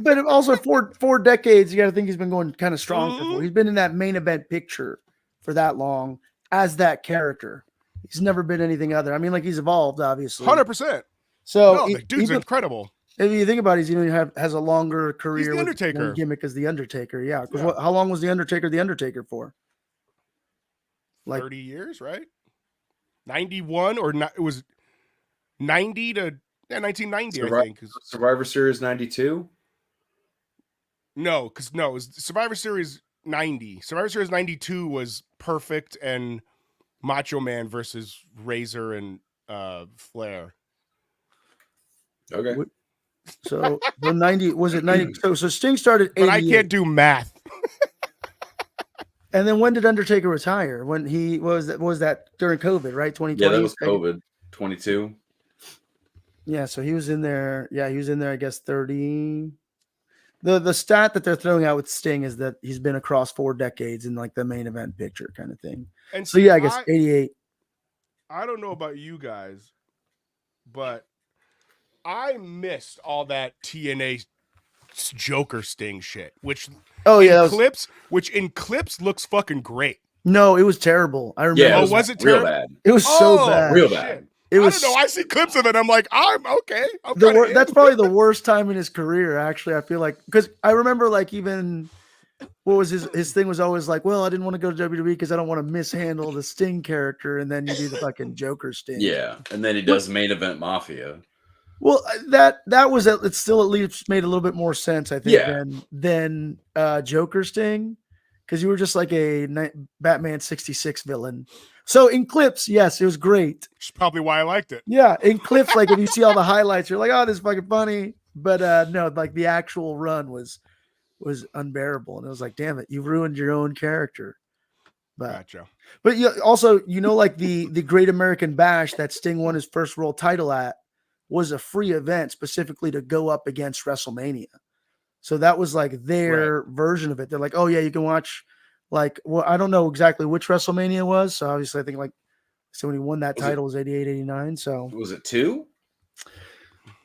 but also for decades, you got to think he's been going kind of strong. He's been in that main event picture for that long as that character. He's never been anything other. I mean, like he's evolved, obviously. 100%. So the dude's incredible. If you think about it, he's even has a longer career. He's the Undertaker. With gimmick as the Undertaker. Yeah. How long was the Undertaker for? Like 30 years, right? 91 or not? It was 90 to 1990, I think. Survivor Series 92. No, it was Survivor Series 90. Survivor Series 92 was Perfect and Macho Man versus Razor and Flair. Okay. So the 90 was it 90? So Sting started 88. But I can't do math. And then when did Undertaker retire? When he was that during COVID, right? 2020. Yeah, that was COVID. 22. Yeah, so he was in there. Yeah, he was in there. I guess 30. The stat that they're throwing out with Sting is that he's been across 4 decades in like the main event picture kind of thing. And so yeah, I guess 88. I don't know about you guys, but I missed all that TNA Joker Sting shit, which which in clips looks fucking great. No, it was terrible. I remember. Yeah, was it real terrible? bad? It was so bad. Real bad. It was, I don't know. I see clips of it. I'm like, I'm okay. That's probably the worst time in his career. Actually, I feel like, because I remember like even what was his thing was always like, well, I didn't want to go to WWE because I don't want to mishandle the Sting character, and then you do the fucking Joker Sting. Yeah, and then he does main event Mafia. Well, that was it. Still at least made a little bit more sense, I think, than Joker Sting, because you were just like a Batman 66 villain. So in clips, yes, it was great. Which is probably why I liked it. Yeah, in clips, like if you see all the highlights, you're like, oh, this is fucking funny. But no, like the actual run was unbearable, and it was like, damn it, you ruined your own character. But gotcha. But you also, like the Great American Bash that Sting won his first world title at was a free event specifically to go up against WrestleMania. So that was like their version of it. They're like, oh yeah, you can watch. Like, well, I don't know exactly which WrestleMania it was. So obviously I think like, so when he won that title was 88, 89. So was it 2?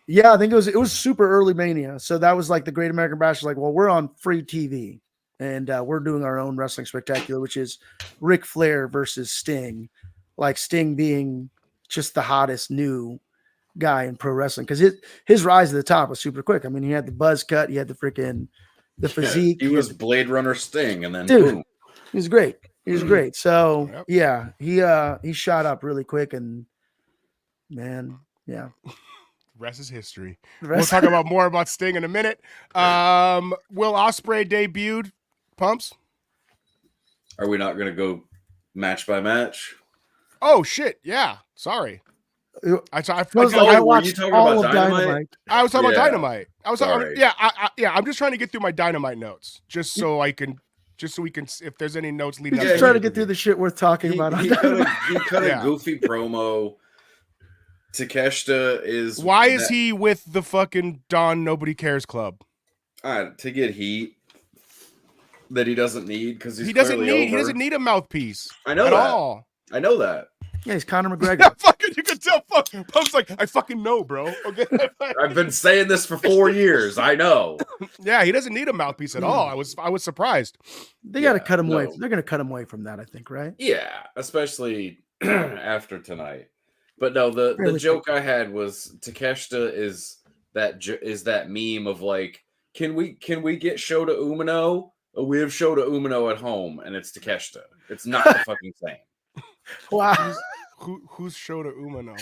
Yeah, I think it was super early Mania. So that was like the Great American Bash was like, well, we're on free TV and we're doing our own wrestling spectacular, which is Ric Flair versus Sting. Like Sting being just the hottest new guy in pro wrestling, because his rise to the top was super quick. I mean, he had the buzz cut, he had the physique. He was Blade Runner Sting, and then dude, boom. He was great. He was great. So yeah, he shot up really quick, and man, yeah. The rest is history. We'll talk about more about Sting in a minute. Will Ospreay debuted? Pumps? Are we not going to go match by match? Oh shit! Yeah, sorry. Were you talking about Dynamite? I was talking about Dynamite. I was talking. I'm just trying to get through my Dynamite notes, just so we can, if there's any notes leading. Just trying to get through the shit worth talking about. He cut a goofy promo. Takeshita is. Why is he with the fucking Don Nobody Cares Club? To get heat that he doesn't need, because he doesn't need a mouthpiece. I know at that. all. I know that. Yeah, he's Conor McGregor. Fucking, you can tell. Pump's like, I fucking know, bro. Okay, I've been saying this for 4 years. I know. Yeah, he doesn't need a mouthpiece at all. I was surprised. They got to cut him away. They're going to cut him away from that, I think, right? Yeah, especially after tonight. But no, the joke I had was Takeshita is that meme of like, can we get Shota Umino? We have Shota Umino at home, and it's Takeshita. It's not the fucking same. Wow. Who's Shota Umino?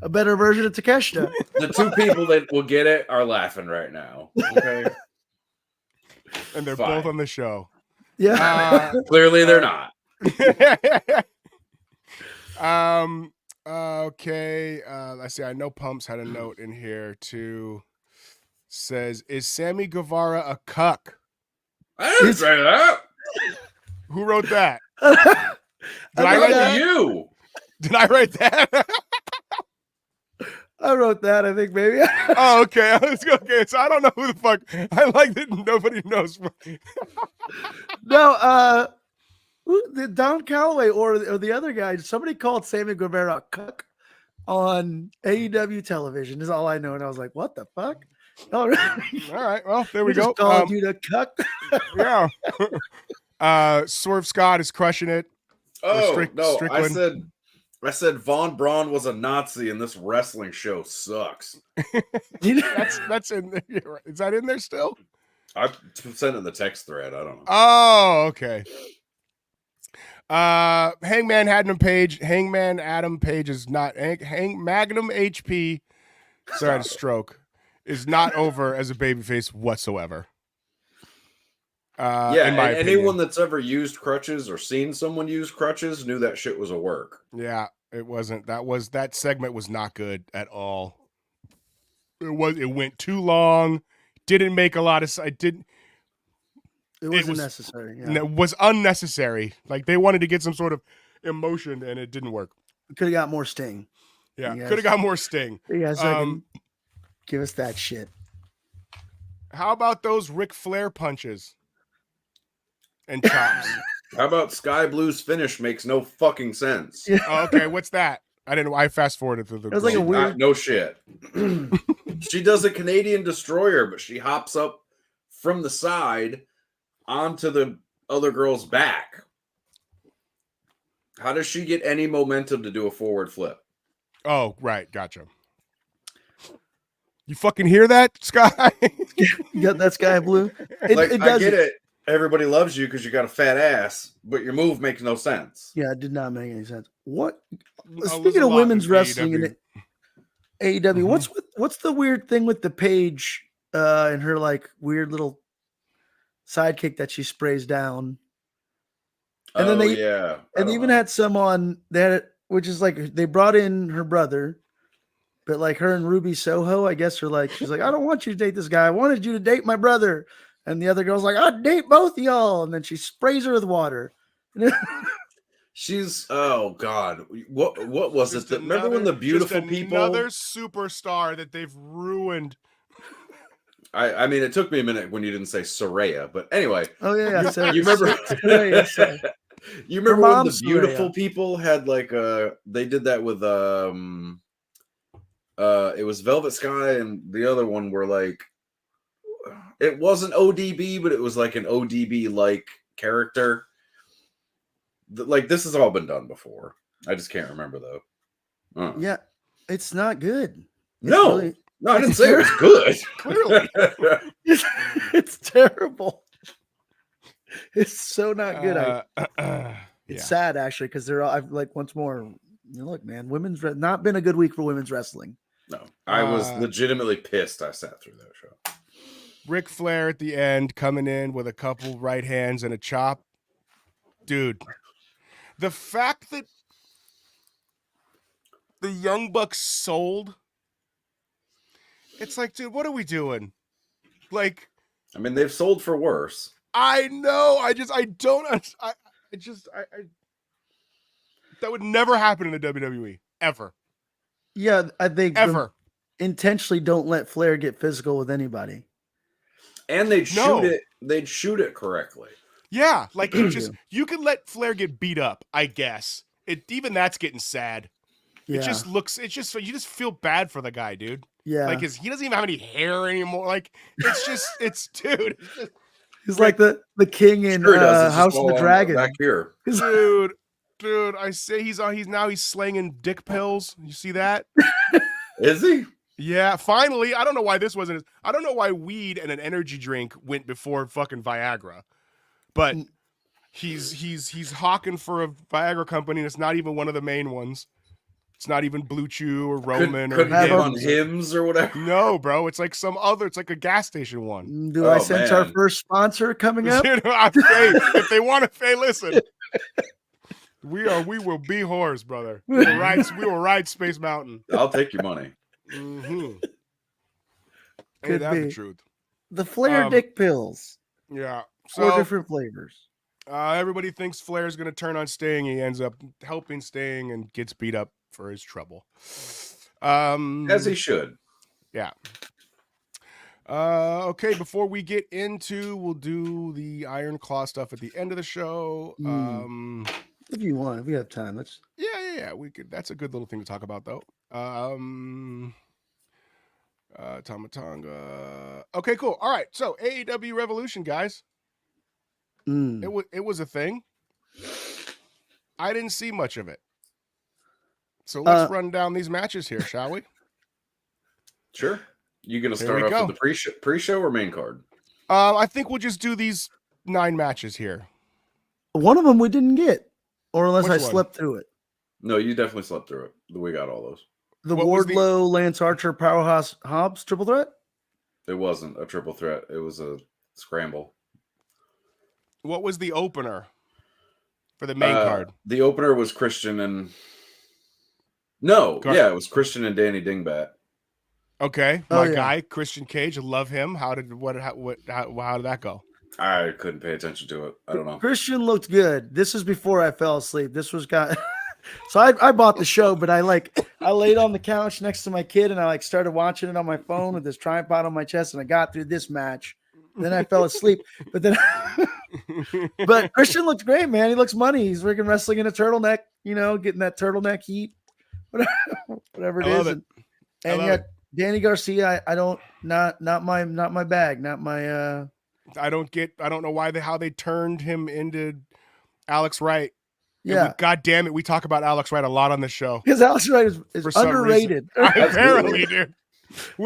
A better version of Takeshita. The two people that will get it are laughing right now. Okay. And they're both on the show. Yeah. Clearly they're not. Okay. Let's see. I know Pumps had a note in here too. Says, is Sammy Guevara a cuck? I didn't say that. Who wrote that? Did I write that? You. Did I write that? I wrote that, I think, maybe. Oh, okay. Okay, so I don't know who the fuck. I like that nobody knows. No, Don Calloway or the other guy, somebody called Sammy Guevara a cuck on AEW television, is all I know. And I was like, what the fuck? All right. Well, there we go. Called you the cuck. Yeah. Swerve Scott is crushing it. Oh, Strickland. I said Von Braun was a Nazi and this wrestling show sucks. That's in there. Is that in there still? I sent it in the text thread. I don't know. Oh, okay. Hangman Adam Page. Hangman Adam Page is not Magnum HP. Sorry, I had a stroke. Is not over as a babyface whatsoever. Anyone that's ever used crutches or seen someone use crutches knew that shit was a work. Yeah, it wasn't. That segment was not good at all. It went too long. Didn't make a lot of. It wasn't necessary. Yeah. It was unnecessary. Like they wanted to get some sort of emotion, and it didn't work. Could have got more Sting. Yeah, could have got more Sting. You guys give us that shit. How about those Ric Flair punches and chops? How about Sky Blue's finish makes no fucking sense? Yeah. Oh, okay, what's that? I fast forwarded through the. It was like a girl. weird- No shit. She does a Canadian destroyer, but she hops up from the side onto the other girl's back. How does she get any momentum to do a forward flip? Oh, right, gotcha. You fucking hear that, Sky? You got that Sky Blue? It I does get it. Everybody loves you because you got a fat ass, but your move makes no sense. Yeah, it did not make any sense. What? there's Speaking a of lot women's in wrestling AEW. and AEW, what's the weird thing with the Paige and her like weird little sidekick that she sprays down? And then they even had some on that, which is like they brought in her brother, but like her and Ruby Soho, I guess, are like, she's like, I don't want you to date this guy. I wanted you to date my brother. And the other girl's like, I'd date both of y'all. And then she sprays her with water. She's god, what was Just it? Remember when the beautiful just people? another superstar that they've ruined. I mean, it took me a minute when you didn't say Soraya, but anyway. Oh yeah, You remember? You remember when the mom's beautiful Soraya. people had like they did that with it was Velvet Sky and the other one were like, it wasn't ODB, but it was like an ODB like character. Like this has all been done before. I just can't remember though. Yeah, it's not good. No, I didn't say it was good. Clearly. It's terrible. It's so not good. It's Yeah. sad actually because they're all, I've like once more. Look, man, not been a good week for women's wrestling. No, I was legitimately pissed. I sat through that show. Ric Flair at the end coming in with a couple right hands and a chop. Dude, the fact that the Young Bucks sold, it's like, dude, what are we doing? Like, I mean, they've sold for worse. I know. I don't. That would never happen in the WWE ever. Yeah, I think Ever. intentionally don't let Flair get physical with anybody. And they'd No. shoot it. They'd shoot it correctly. Yeah, like you can let Flair get beat up, I guess. Even that's getting sad. Yeah, You just feel bad for the guy, dude. yeah. Like he doesn't even have any hair anymore. Like dude, He's like the king in Sure does. It's just House of all the on Dragon. back here. dude. I say he's now he's slinging dick pills. You see that? Is he? Yeah, finally. I don't know why this wasn't. I don't know why weed and an energy drink went before fucking Viagra, but he's hawking for a Viagra company, and it's not even one of the main ones. It's not even Blue Chew or Roman Couldn't or get Hims. on Hims or whatever. No, bro. It's like some other. It's like a gas station one. Do I Oh, sense our man. first sponsor coming up? You know, if they want to, listen. We will be whores, brother. We will ride Space Mountain. I'll take your money. Mm-hmm. Could Ain't that the be. truth? The Flair dick pills, Yeah. 4 So different flavors. everybody thinks Flair's going to turn on Sting. He ends up helping Sting and gets beat up for his trouble. As he should. Yeah. Okay, before we get into, we'll do the Iron Claw stuff at the end of the show. If you want, if we have time, let's. Yeah. We could. That's a good little thing to talk about, though. Tamatanga. Okay, cool. All right. So AEW Revolution, guys. It was a thing. I didn't see much of it. So let's run down these matches here, shall we? Sure. You going to Here we start off go. with the pre-show or main card? I think we'll just do these 9 matches here. One of them we didn't get, or unless Which I one? slept through it. No, you definitely slept through it. We got all those. The What was the- Wardlow, Lance Archer, Powerhouse Hobbs triple threat. It wasn't a triple threat. It was a scramble. What was the opener for the main card? The opener was Christian and it was Christian and Danny Dingbat. Okay, Oh, my yeah. guy Christian Cage, I love him. How did that go? I couldn't pay attention to it. I don't know. Christian looked good. This is before I fell asleep. This was got. So I bought the show, but I I laid on the couch next to my kid and I like started watching it on my phone with this tripod on my chest, and I got through this match. Then I fell asleep. But Christian looks great, man. He looks money. He's freaking wrestling in a turtleneck, getting that turtleneck heat, whatever it is. And yet Danny Garcia, I don't not my bag, not my I don't know how they turned him into Alex Wright. Yeah. God damn it, we talk about Alex Wright a lot on this show. Because Alex Wright is underrated. Apparently, dude.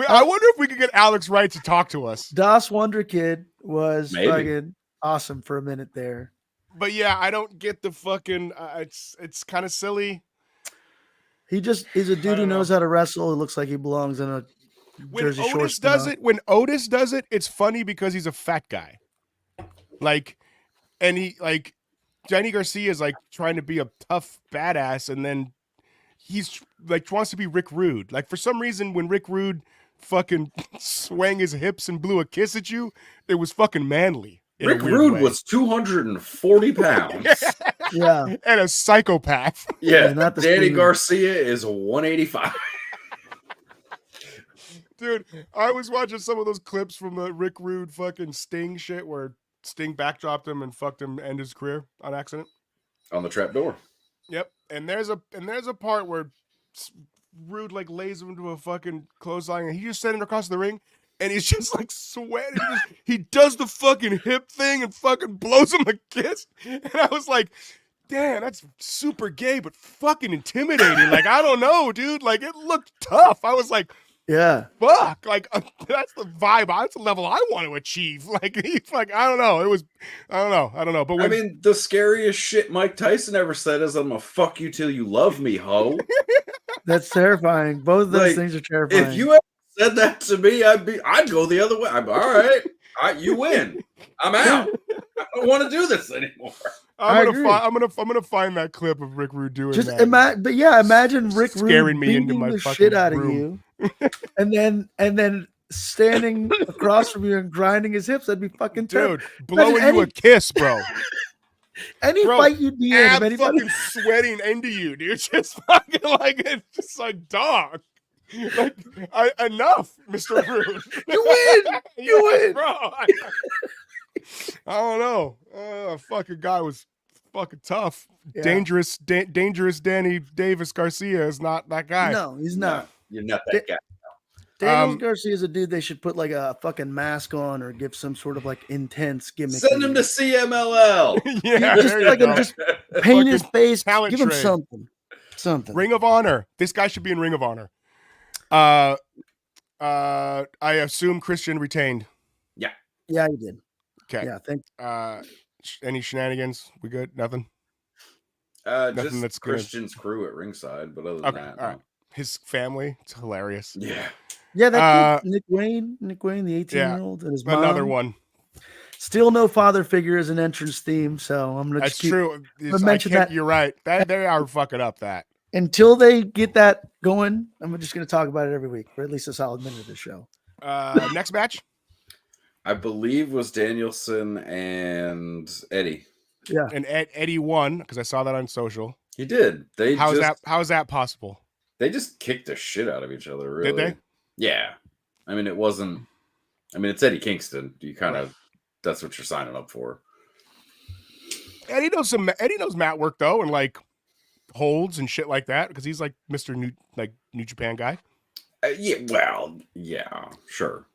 I wonder if we could get Alex Wright to talk to us. Das Wonder Kid was fucking awesome for a minute there. But yeah, I don't get the fucking. It's kind of silly. He just is a dude who knows how to wrestle. It looks like he belongs in a Jersey Shore. When Otis does it, it's funny because he's a fat guy. Danny Garcia is like trying to be a tough badass, and then he's like wants to be Rick Rude. Like for some reason, when Rick Rude fucking swang his hips and blew a kiss at you, it was fucking manly. Rick Rude was 240 pounds. Yeah. And a psychopath. Yeah. Danny Garcia is 185. Dude, I was watching some of those clips from the Rick Rude fucking Sting shit where Sting backdropped him and fucked him, end his career on accident. On the trapdoor. Yep. And there's a part where Rude like lays him into a fucking clothesline and he just standing across the ring and he's just like sweating. He does the fucking hip thing and fucking blows him a kiss. And I was like, damn, that's super gay, but fucking intimidating. Like, I don't know, dude. Like, it looked tough. I was like, yeah, fuck. Like, that's the vibe. That's the level I want to achieve. Like, he's like, I don't know. I don't know. But when, the scariest shit Mike Tyson ever said is, "I'm gonna fuck you till you love me, ho." That's terrifying. Both of those things are terrifying. If you ever said that to me, I'd go the other way. I'm all right. You win. I'm out. I don't want to do this anymore. I'm gonna find that clip of Rick Rude doing that. Imagine Rick Rude scaring me into my the fucking shit out room. of you, and then standing across from you and grinding his hips. That'd be fucking dude. Blowing you a kiss, bro. Any fight you'd be in, fucking sweating into you, dude. Just fucking like it's just like dog. Like, enough, Mr. Rude. You win. You win, bro. I don't know. Fucking guy was fucking tough. Yeah. Dangerous Danny Davis Garcia is not that guy. No, he's not. You're not that guy. Daniel Garcia is a dude they should put like a fucking mask on or give some sort of like intense gimmick. Send him to CMLL. Yeah, just paint his face. Give him trade. Something. Ring of Honor. This guy should be in Ring of Honor. I assume Christian retained. Yeah, he did. Okay. Yeah, thanks. Any shenanigans? We good? Nothing. Nothing just that's Christian's crew at ringside, but other than that, all right. His family, it's hilarious. Yeah, that kid, Nick Wayne, the 18-year-old, and his mom. Another one. Still no father figure as an entrance theme, so I'm gonna. That's true. Mention that. You're right. They are fucking up that. Until they get that going, I'm just gonna talk about it every week, for at least a solid minute of the show. Next match, I believe, was Danielson and Eddie. Yeah, and Eddie won because I saw that on social. He did. How is that possible? They just kicked the shit out of each other. Really? Did they? Yeah. I mean, it wasn't. I mean, it's Eddie Kingston. You kind of. That's what you're signing up for. Eddie knows mat work though, and like holds and shit like that because he's like Mr. New Japan guy. Yeah. Well. Yeah. Sure.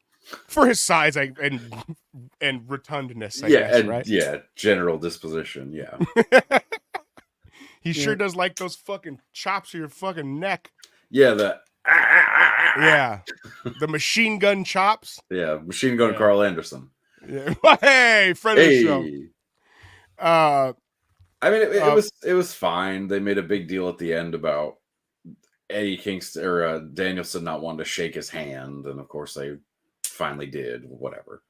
For his size and rotundness, I guess, right? Yeah, general disposition, yeah. He sure does like those fucking chops to your fucking neck. Yeah, yeah, the machine gun chops. Yeah, machine gun Carl Anderson. Yeah, hey, friend of the show. I mean, it was fine. They made a big deal at the end about Eddie Kingston or Danielson not wanting to shake his hand, and of course they finally did. Whatever.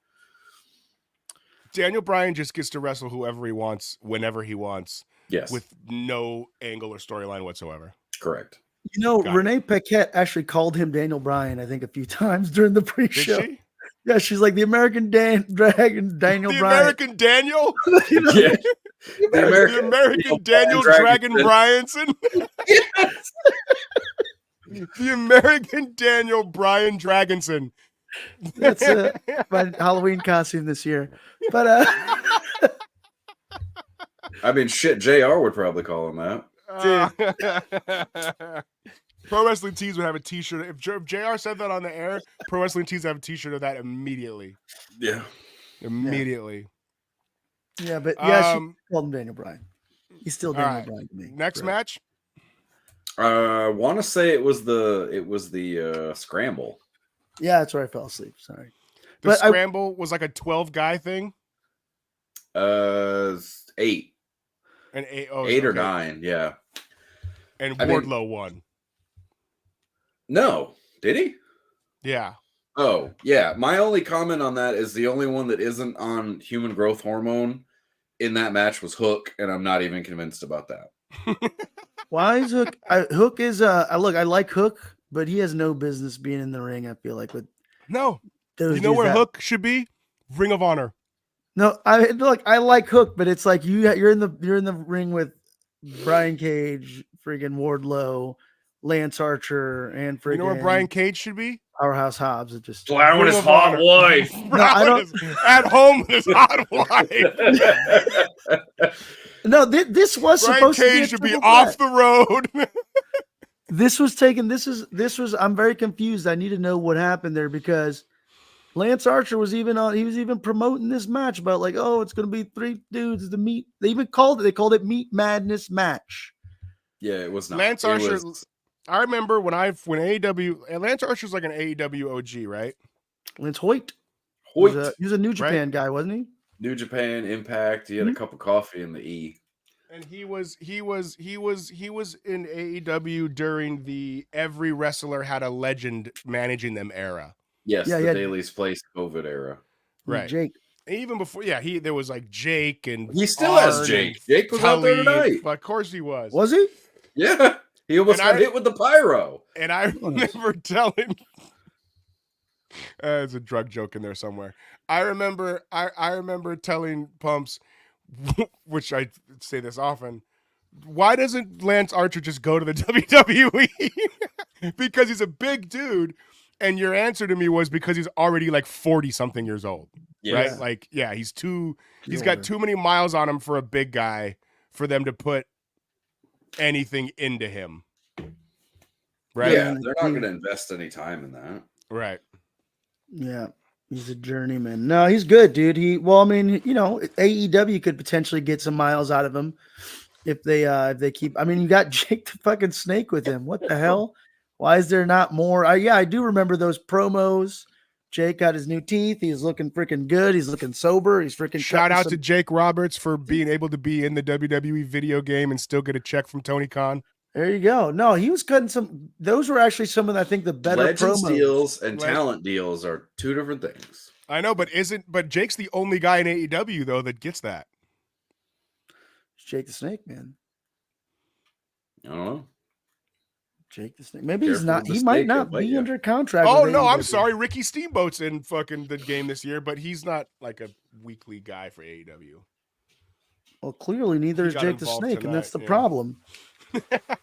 Daniel Bryan just gets to wrestle whoever he wants, whenever he wants. Yes, with no angle or storyline whatsoever. Correct. You know, Renee Paquette actually called him Daniel Bryan, I think, a few times during the pre-show. Did she? Yeah, she's like the American Dragon Daniel the Bryan. American Daniel? You know? Yeah. The American Daniel Dragon Bryanson. Yes. The American Daniel Bryan Dragonson. That's my Halloween costume this year. But I mean, shit, JR would probably call him that. Pro Wrestling Tees would have a T-shirt. If JR said that on the air, Pro Wrestling Tees would have a T-shirt of that immediately. Yeah. Immediately. Yeah, but yeah, she called him Daniel Bryan. He's still Daniel Bryan to me. Next match. Want to say it was the scramble. Yeah, that's where I fell asleep. Sorry. The scramble was like a 12-guy thing. 8. And 8 or 9, yeah. And Wardlow won. No, did he? Yeah. Oh, yeah. My only comment on that is the only one that isn't on human growth hormone in that match was Hook, and I'm not even convinced about that. Why is Hook? Hook is look. I like Hook, but he has no business being in the ring. I feel like with no. Those you know where Hook should be? Ring of Honor. No, I like Hook, but it's like you're in the ring with Brian Cage, friggin' Wardlow, Lance Archer, and friggin' you know where Brian Cage should be? Powerhouse Hobbs. It just plowing his hot wife. No, I don't. At home with his hot wife. No, this was Brian supposed Cage to should be off the road. This was taken. This was. I'm very confused. I need to know what happened there because Lance Archer was even on. He was even promoting this match about like, oh, it's going to be 3 dudes. The meat. They even called it. They called it Meat Madness match. Yeah, it was not. Lance Archer. I remember when AEW. Lance Archer's like an AEW OG, right? Lance Hoyt. He was a New Japan guy, wasn't he? New Japan, Impact. He had a cup of coffee in the E. And he was in AEW during the every wrestler had a legend managing them era. Yes, the Daily's Place COVID era. Right. Jake. Even before, there was like Jake and he still has Jake. Jake was out there tonight. Of course he was. Was he? Yeah. He almost got hit with the pyro. And I remember telling there's a drug joke in there somewhere. I remember telling Pumps, which I say this often, why doesn't Lance Archer just go to the WWE? Because he's a big dude. And your answer to me was because he's already like 40 something years old. Yeah. Right? Like, yeah, he's got too many miles on him for a big guy for them to put anything into him. Right? Yeah, they're not going to invest any time in that. Right. Yeah. He's a journeyman. No, he's good, dude. AEW could potentially get some miles out of him if they keep. I mean, you got Jake the fucking Snake with him. What the hell? Why is there not more? I do remember those promos. Jake got his new teeth. He's looking freaking good. He's looking sober. He's freaking. Shout out to Jake Roberts for being able to be in the WWE video game and still get a check from Tony Khan. There you go. No, he was cutting some. Those were actually some of, I think, the better Legends promos. deals and talent deals are 2 different things. I know, but Jake's the only guy in AEW though that gets that. It's Jake the Snake, man. I don't know. Jake the Snake. Maybe he's not. He might not be under contract. Oh no, I'm sorry. Ricky Steamboat's in fucking the game this year, but he's not like a weekly guy for AEW. Well, clearly neither is Jake the Snake, and that's the problem.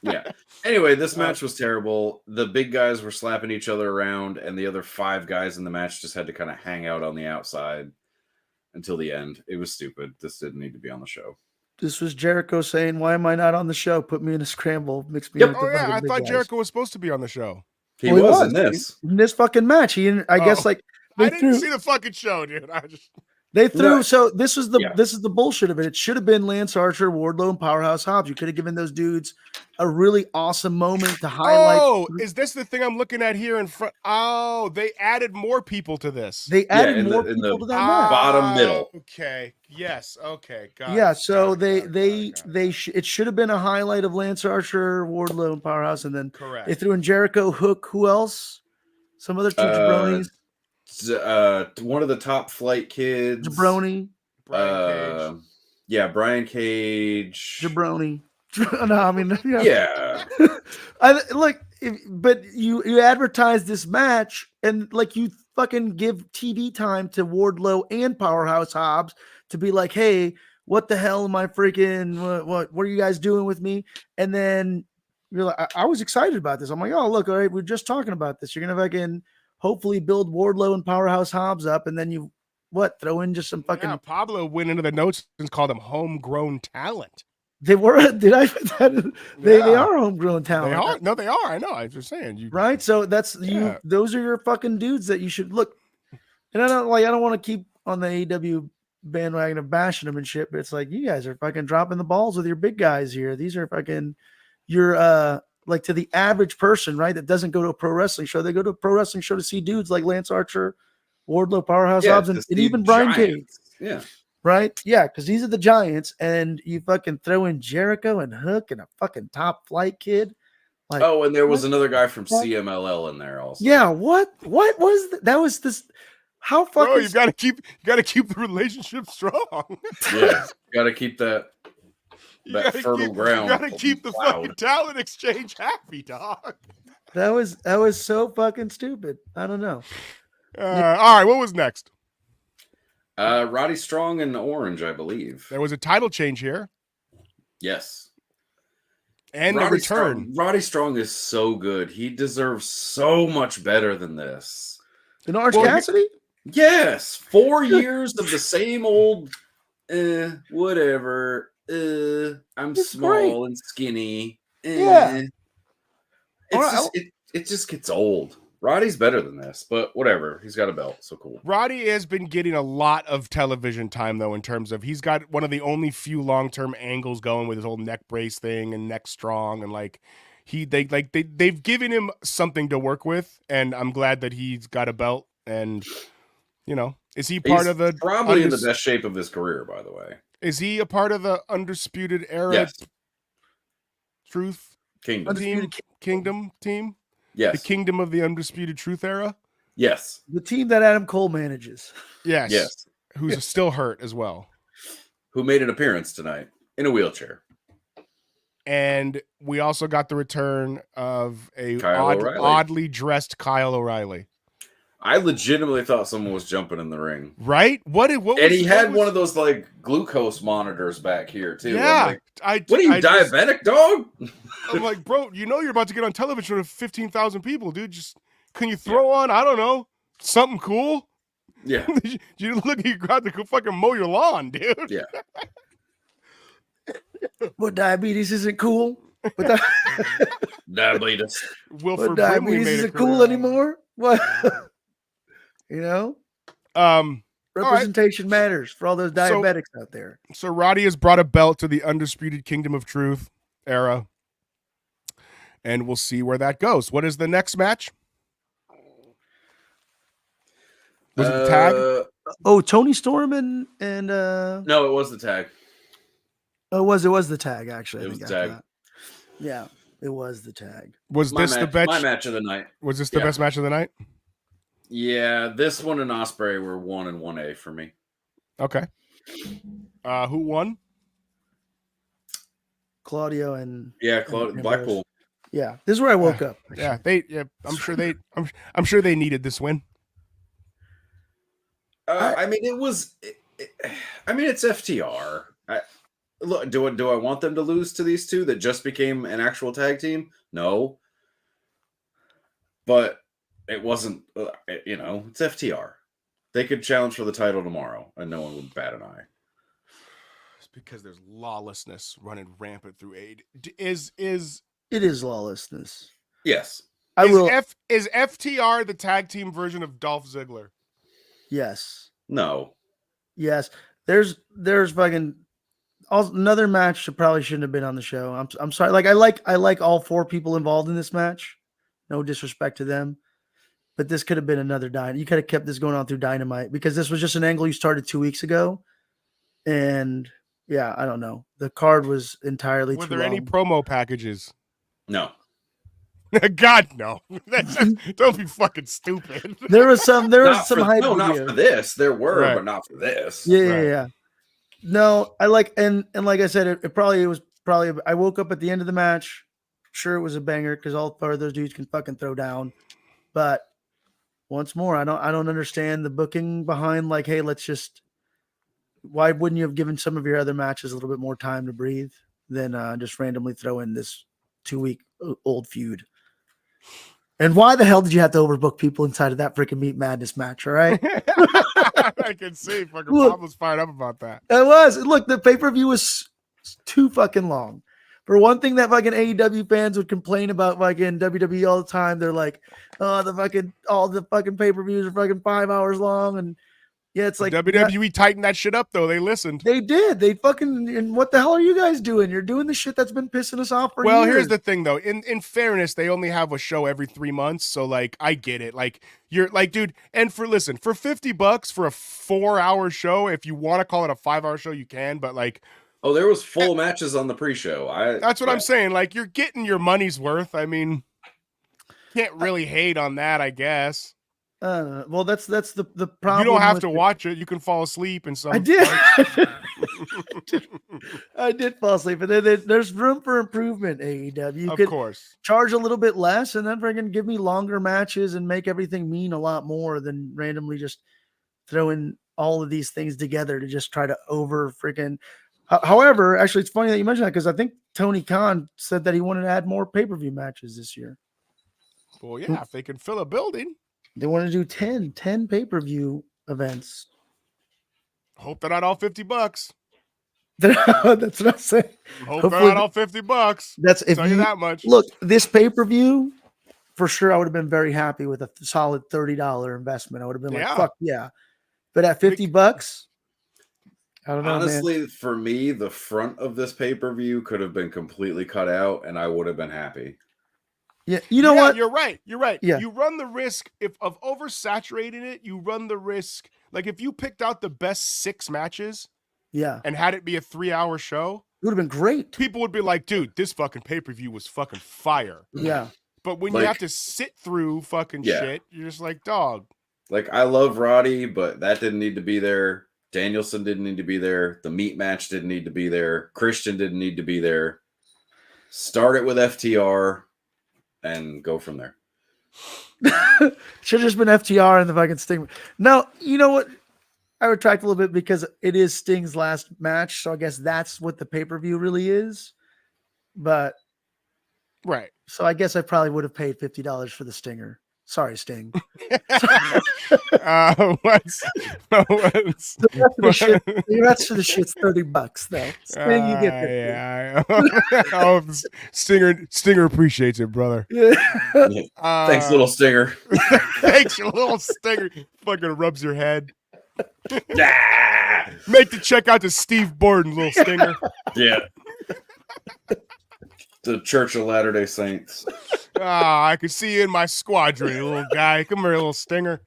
Yeah. Anyway, this match was terrible. The big guys were slapping each other around, and the other 5 guys in the match just had to kind of hang out on the outside until the end. It was stupid. This didn't need to be on the show. This was Jericho saying, "Why am I not on the show? Put me in a scramble. Mix me." Yep. With Oh the yeah, I thought guys. Jericho was supposed to be on the show. He was in this fucking match. I guess like I didn't see the fucking show, dude. They threw. So this is the bullshit of it. It should have been Lance Archer, Wardlow, and Powerhouse Hobbs. You could have given those dudes a really awesome moment to highlight. Oh, is this the thing I'm looking at here in front? Oh, they added more people to this. They added more people to that match. Bottom middle. Okay. Yes. Okay. Got yeah. It. So it should have been a highlight of Lance Archer, Wardlow, and Powerhouse, and then they threw in Jericho, Hook. Who else? Some other two jabronis. One of the top flight kids. Jabroni. Brian Cage. Yeah, Brian Cage. Jabroni. No, I mean, yeah. But you advertise this match and like you fucking give TV time to Wardlow and Powerhouse Hobbs to be like, hey, what the hell am I freaking? What are you guys doing with me? And then You're like, I was excited about this. I'm like, oh look, all right, we're just talking about this. You're gonna fucking hopefully build Wardlow and Powerhouse Hobbs up, and then you throw in just some fucking. Yeah, Pablo went into the notes and called them homegrown talent. They were. Did I put that? They Yeah. are homegrown talent. They are. No, they are. I know. I was just saying. You Right. So that's you. Yeah. Those are your fucking dudes that you should look. And I don't want to keep on the AEW bandwagon of bashing them and shit, but it's like you guys are fucking dropping the balls with your big guys here. These are fucking. You're like to the average person, right? That doesn't go to a pro wrestling show. They go to a pro wrestling show to see dudes like Lance Archer, Wardlow, Powerhouse Hobbs, and even Brian Cage. Yeah. Right? Yeah, because these are the Giants, and you fucking throw in Jericho and Hook and a fucking Top Flight kid. Like, Oh, and there was another guy from CMLL in there also. yeah, what was that? Was this? How fucking? Bro, you gotta keep the relationship strong. Yeah, got to keep that You gotta fertile ground. You gotta keep the plowed. fucking talent exchange happy, dog. That was so fucking stupid. I don't know. All right, what was next? Roddy Strong and Orange, I believe. There was a title change here Yes. and a return. Roddy Strong is so good. He deserves so much better than this. And Orange Well, Cassidy? Yes, 4 years of the same old, whatever. I'm It's small great. and skinny. Yeah. It's All right, just, it just gets old. Roddy's better than this, but whatever. He's got a belt, so cool. Roddy has been getting a lot of television time, though, in terms of he's got one of the only few long-term angles going with his whole neck brace thing and neck strong, and like they've given him something to work with, and I'm glad that he's got a belt. And you know, is he part He's of the probably in the best shape of his career, by the way? Is he a part of the Undisputed Era Yes. Truth Kingdom. Kingdom team? Yes. The Kingdom of the Undisputed Truth Era? Yes. The team that Adam Cole manages. Yes. Yes. Who's still hurt as well. Who made an appearance tonight in a wheelchair? And we also got the return of a Kyle O'Reilly. oddly dressed Kyle O'Reilly. I legitimately thought someone was jumping in the ring. Right? And he had one of those like glucose monitors back here too. Yeah. I'm like, what are you, diabetic, dog? I'm like, bro, you know you're about to get on television with 15,000 people, dude. Just can you throw on, I don't know, something cool? Yeah. You look like you got to go fucking mow your lawn, dude. Yeah. What, diabetes isn't cool? But Diabetes. Wilford diabetes Brimley made a isn't cool career. anymore? What? You know? All Representation matters for all those diabetics out there. So Roddy has brought a belt to the Undisputed Kingdom of Truth era. And we'll see where that goes. What is the next match? Was it the tag? Oh, Tony Storm and No, it was the tag. oh, it was the tag, actually. It I was think the after tag. that. Yeah, it was the tag. Was My this the best? my match of the night. Was this the Yeah. best match of the night? Yeah, this one and Ospreay were 1 and 1A for me. Okay. Who won? Claudio and Yeah, and Blackpool. yeah, this is where I woke up. Yeah, I'm sure they needed this win. I mean, it was. I mean, it's FTR. Look, do I want them to lose to these two that just became an actual tag team? No. But it wasn't. It's FTR. They could challenge for the title tomorrow, and no one would bat an eye. It's because there's lawlessness running rampant through aid. Is It is lawlessness. Yes. Is FTR the tag team version of Dolph Ziggler? Yes. No. Yes. There's fucking another match that probably shouldn't have been on the show. I'm sorry. Like I like all four people involved in this match. No disrespect to them. But this could have been another Dynamite. You could have kept this going on through Dynamite because this was just an angle you started 2 weeks ago. And yeah, I don't know. The card was entirely Were too there long. any promo packages? No. God, no. Don't be fucking stupid. There was some hype. No, not video. for this. There were, Right. but not for this. Yeah. No, I like and like I said, it was probably I woke up at the end of the match. Sure, it was a banger because all four of those dudes can fucking throw down. But once more, I don't understand the booking behind like, hey, why wouldn't you have given some of your other matches a little bit more time to breathe than just randomly throw in this 2-week-old feud. And why the hell did you have to overbook people inside of that freaking Meat Madness match? All right. I can see fucking Look, Pablo's fired up about that. It was. Look, the pay-per-view was too fucking long. For one thing that fucking AEW fans would complain about fucking WWE all the time, they're like, oh, all the fucking pay-per-views are fucking 5 hours long. And yeah, it's like WWE tightened that shit up though. They listened. They did. They fucking, and what the hell are you guys doing? You're doing the shit that's been pissing us off for years. Here's the thing though. In fairness, they only have a show every 3 months. So like, I get it. Like you're like, dude, and for $50 for a 4-hour show, if you want to call it a 5-hour show, you can, but like, oh, there was full matches on the pre-show. That's what I'm saying. Like you're getting your money's worth. I mean, can't really hate on that, I guess. Well, that's the problem. You don't have to watch it. You can fall asleep and some. I did. I did fall asleep, but there's room for improvement. AEW, you could charge a little bit less, and then freaking give me longer matches and make everything mean a lot more than randomly just throwing all of these things together to just try to over freaking. However, actually, it's funny that you mentioned that because I think Tony Khan said that he wanted to add more pay-per-view matches this year. Well, yeah, if they can fill a building. They want to do 10 pay-per-view events. Hope they're not all $50. That's what I'm saying. Hope they're not all $50. That's if tell you that much. Look, this pay-per-view, for sure, I would have been very happy with a solid $30 investment. I would have been like, fuck yeah. But at $50, I don't know. Honestly, man. For me, the front of this pay-per-view could have been completely cut out, and I would have been happy. Yeah, you know what? You're right. Yeah. You run the risk of oversaturating it. You run the risk. Like if you picked out the best 6 matches, and had it be a 3-hour show, it would have been great. People would be like, dude, this fucking pay-per-view was fucking fire. Yeah. But when you have to sit through fucking shit, you're just like, dog. Like I love Roddy, but that didn't need to be there. Danielson didn't need to be there. The meat match didn't need to be there. Christian didn't need to be there. Start it with FTR. And go from there. Should have just been FTR and the fucking Sting. No, you know what? I retract a little bit because it is Sting's last match. So I guess that's what the pay-per-view really is. But right. So I guess I probably would have paid $50 for the Stinger. Sorry, Sting. The rest of the shit's $30 though. Sting, you get $50. Stinger appreciates it, brother. Thanks, little Stinger. Thanks, you little Stinger. Fucking rubs your head. Make the check out to Steve Borden, little Stinger. Yeah. The Church of Latter-day Saints. I could see you in my squadron, little guy. Come here, little Stinger.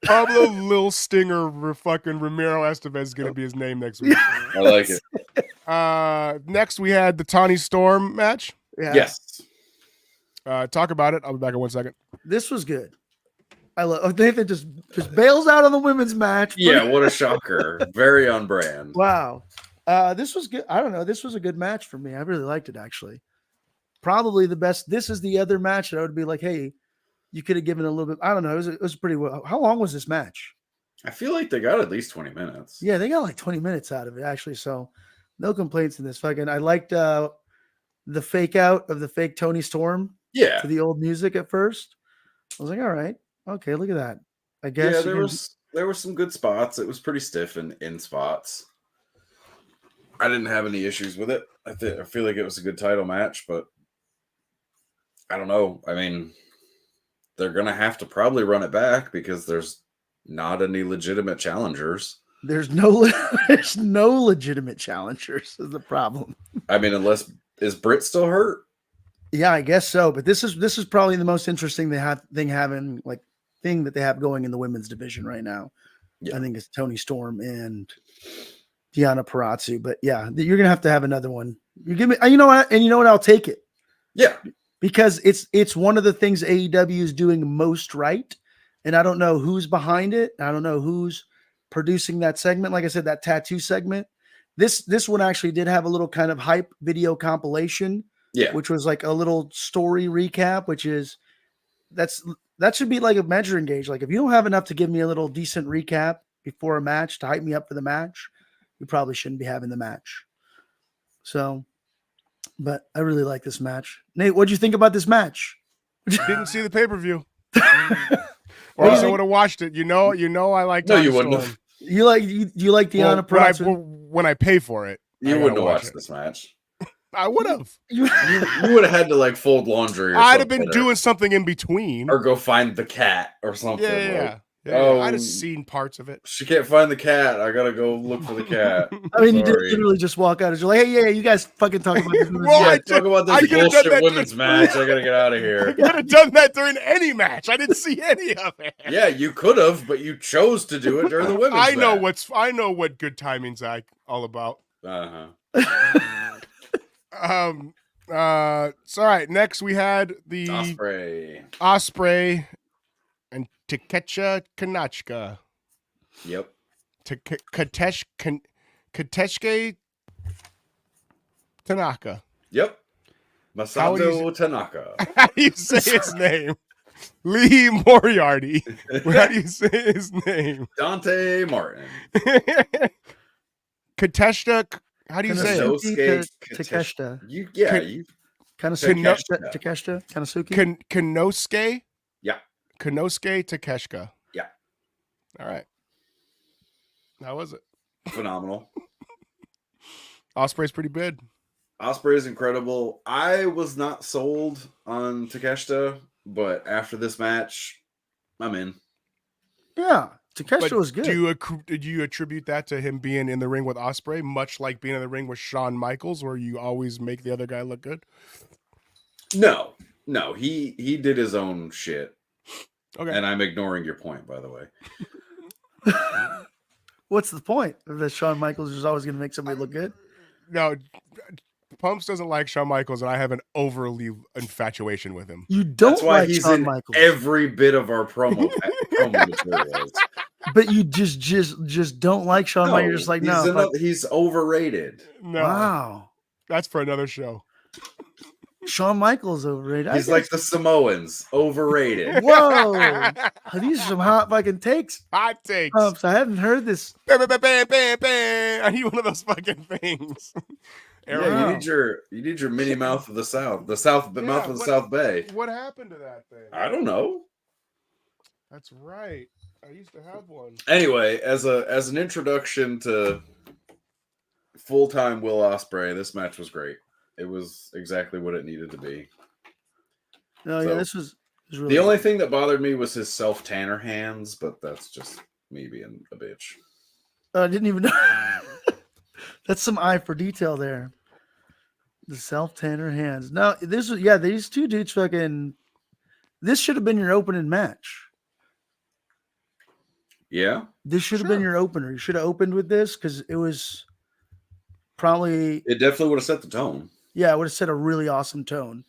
Pablo Lil Stinger fucking Ramiro Estevez is going to be his name next week. I like it. Next, we had the Tawny Storm match. Yeah. Yes. Talk about it. I'll be back in 1 second. This was good. I love Nathan just bails out on the women's match. Yeah, what a shocker. Very on brand. Wow. This was good. I don't know. This was a good match for me. I really liked it, actually. Probably the best. This is the other match that I would be like, hey, you could have given a little bit. I don't know. It was pretty well. How long was this match? I feel like they got at least 20 minutes. Yeah, they got like 20 minutes out of it, actually. So no complaints in this. Fucking, I liked the fake out of the fake Tony Storm. Yeah. To the old music at first. I was like, all right. Okay, look at that. I guess. Yeah, there were some good spots. It was pretty stiff in spots. I didn't have any issues with it. I feel like it was a good title match, but I don't know. I mean, they're going to have to probably run it back because there's not any legitimate challengers. There's no legitimate challengers is the problem. I mean, is Britt still hurt? Yeah, I guess so. But this is probably the most interesting thing that they have going in the women's division right now. Yeah. I think it's Tony Storm and Deonna Purrazzo. But yeah, you're gonna have to have another one. You give me, you know what? And you know what? I'll take it. Yeah, because it's one of the things AEW is doing most right, and I don't know who's behind it. I don't know who's producing that segment. Like I said, that tattoo segment. This one actually did have a little kind of hype video compilation. Yeah, which was like a little story recap, which is that should be like a measuring gauge. Like if you don't have enough to give me a little decent recap before a match to hype me up for the match, you probably shouldn't be having the match. So But I really like this match. Nate, what'd you think about this match? Didn't see the pay-per-view. Or What do else you I would have watched it. You know I like No, Tony you wouldn't Storm. have. You like Deanna Prince? When I pay for it. I You gotta wouldn't have watch watched it. this match. I would have. You would have had to like fold laundry. Or I'd have been something, doing something in between. or go find the cat or something. Yeah. Oh, I'd have seen parts of it. She can't find the cat. I gotta go look for the cat. I mean, you did Sorry. literally just walk out and you're like, hey, yeah, you guys fucking talk about this. Well, Yeah, I talk about I this could've done bullshit that women's too. match. I gotta get out of I here. could have done that during any match. I didn't see any of it. Yeah, you could have, but you chose to do it during the women's I know match. what good timing's all about. Uh-huh. So all right, next we had the Osprey and Takecha Kanachka. Yep. Kateshke Tanaka. Yep. How do you Masato Tanaka. How do you say his name? Lee Moriarty. How do you say his name? Dante Martin. Kateshka. How do you say it? Kanosuke Takeshita. You Kanosuke Takeshita. Takeshita. Kanosuke. Kanosuke. Yeah. Kanosuke Takeshka. Yeah. All right. How was it? Phenomenal. Osprey's pretty good. Osprey is incredible. I was not sold on Takeshita, but after this match, I'm in. Yeah, But Takeshita was good. did you attribute that to him being in the ring with Osprey, much like being in the ring with Shawn Michaels, where you always make the other guy look good? No, he did his own shit. Okay. And I'm ignoring your point, by the way. What's the point? That Shawn Michaels is always going to make somebody look good? No, Pumps doesn't like Shawn Michaels, and I have an overly infatuation with him. You don't That's why like he's Shawn in Michaels, every bit of our promo materials. but you just don't like Shawn Michaels. You're just like, no, he's overrated. No, wow. that's for another show. Shawn Michaels overrated. He's like the Samoans, overrated. whoa. These are some hot fucking takes. Hot takes. Pumps. I haven't heard this. Bam, bam, bam, bam, bam. I need one of those fucking things. Yeah, Wow. you need your mini mouth of the South, mouth of the South Bay. What happened to that thing? I don't know. That's right. I used to have one. Anyway, as an introduction to full-time Will Ospreay, this match was great. It was exactly what it needed to be. No, So, yeah, this was really The only thing that bothered me was his self-tanner hands, but that's just me being a bitch. I didn't even know. That's some eye for detail there. The self-tanner hands. No, this was these two dudes fucking. This should have been your opening match. Yeah? This should have been your opener. You should have opened with this because it was probably It definitely would have set the tone. it would have set a really awesome tone.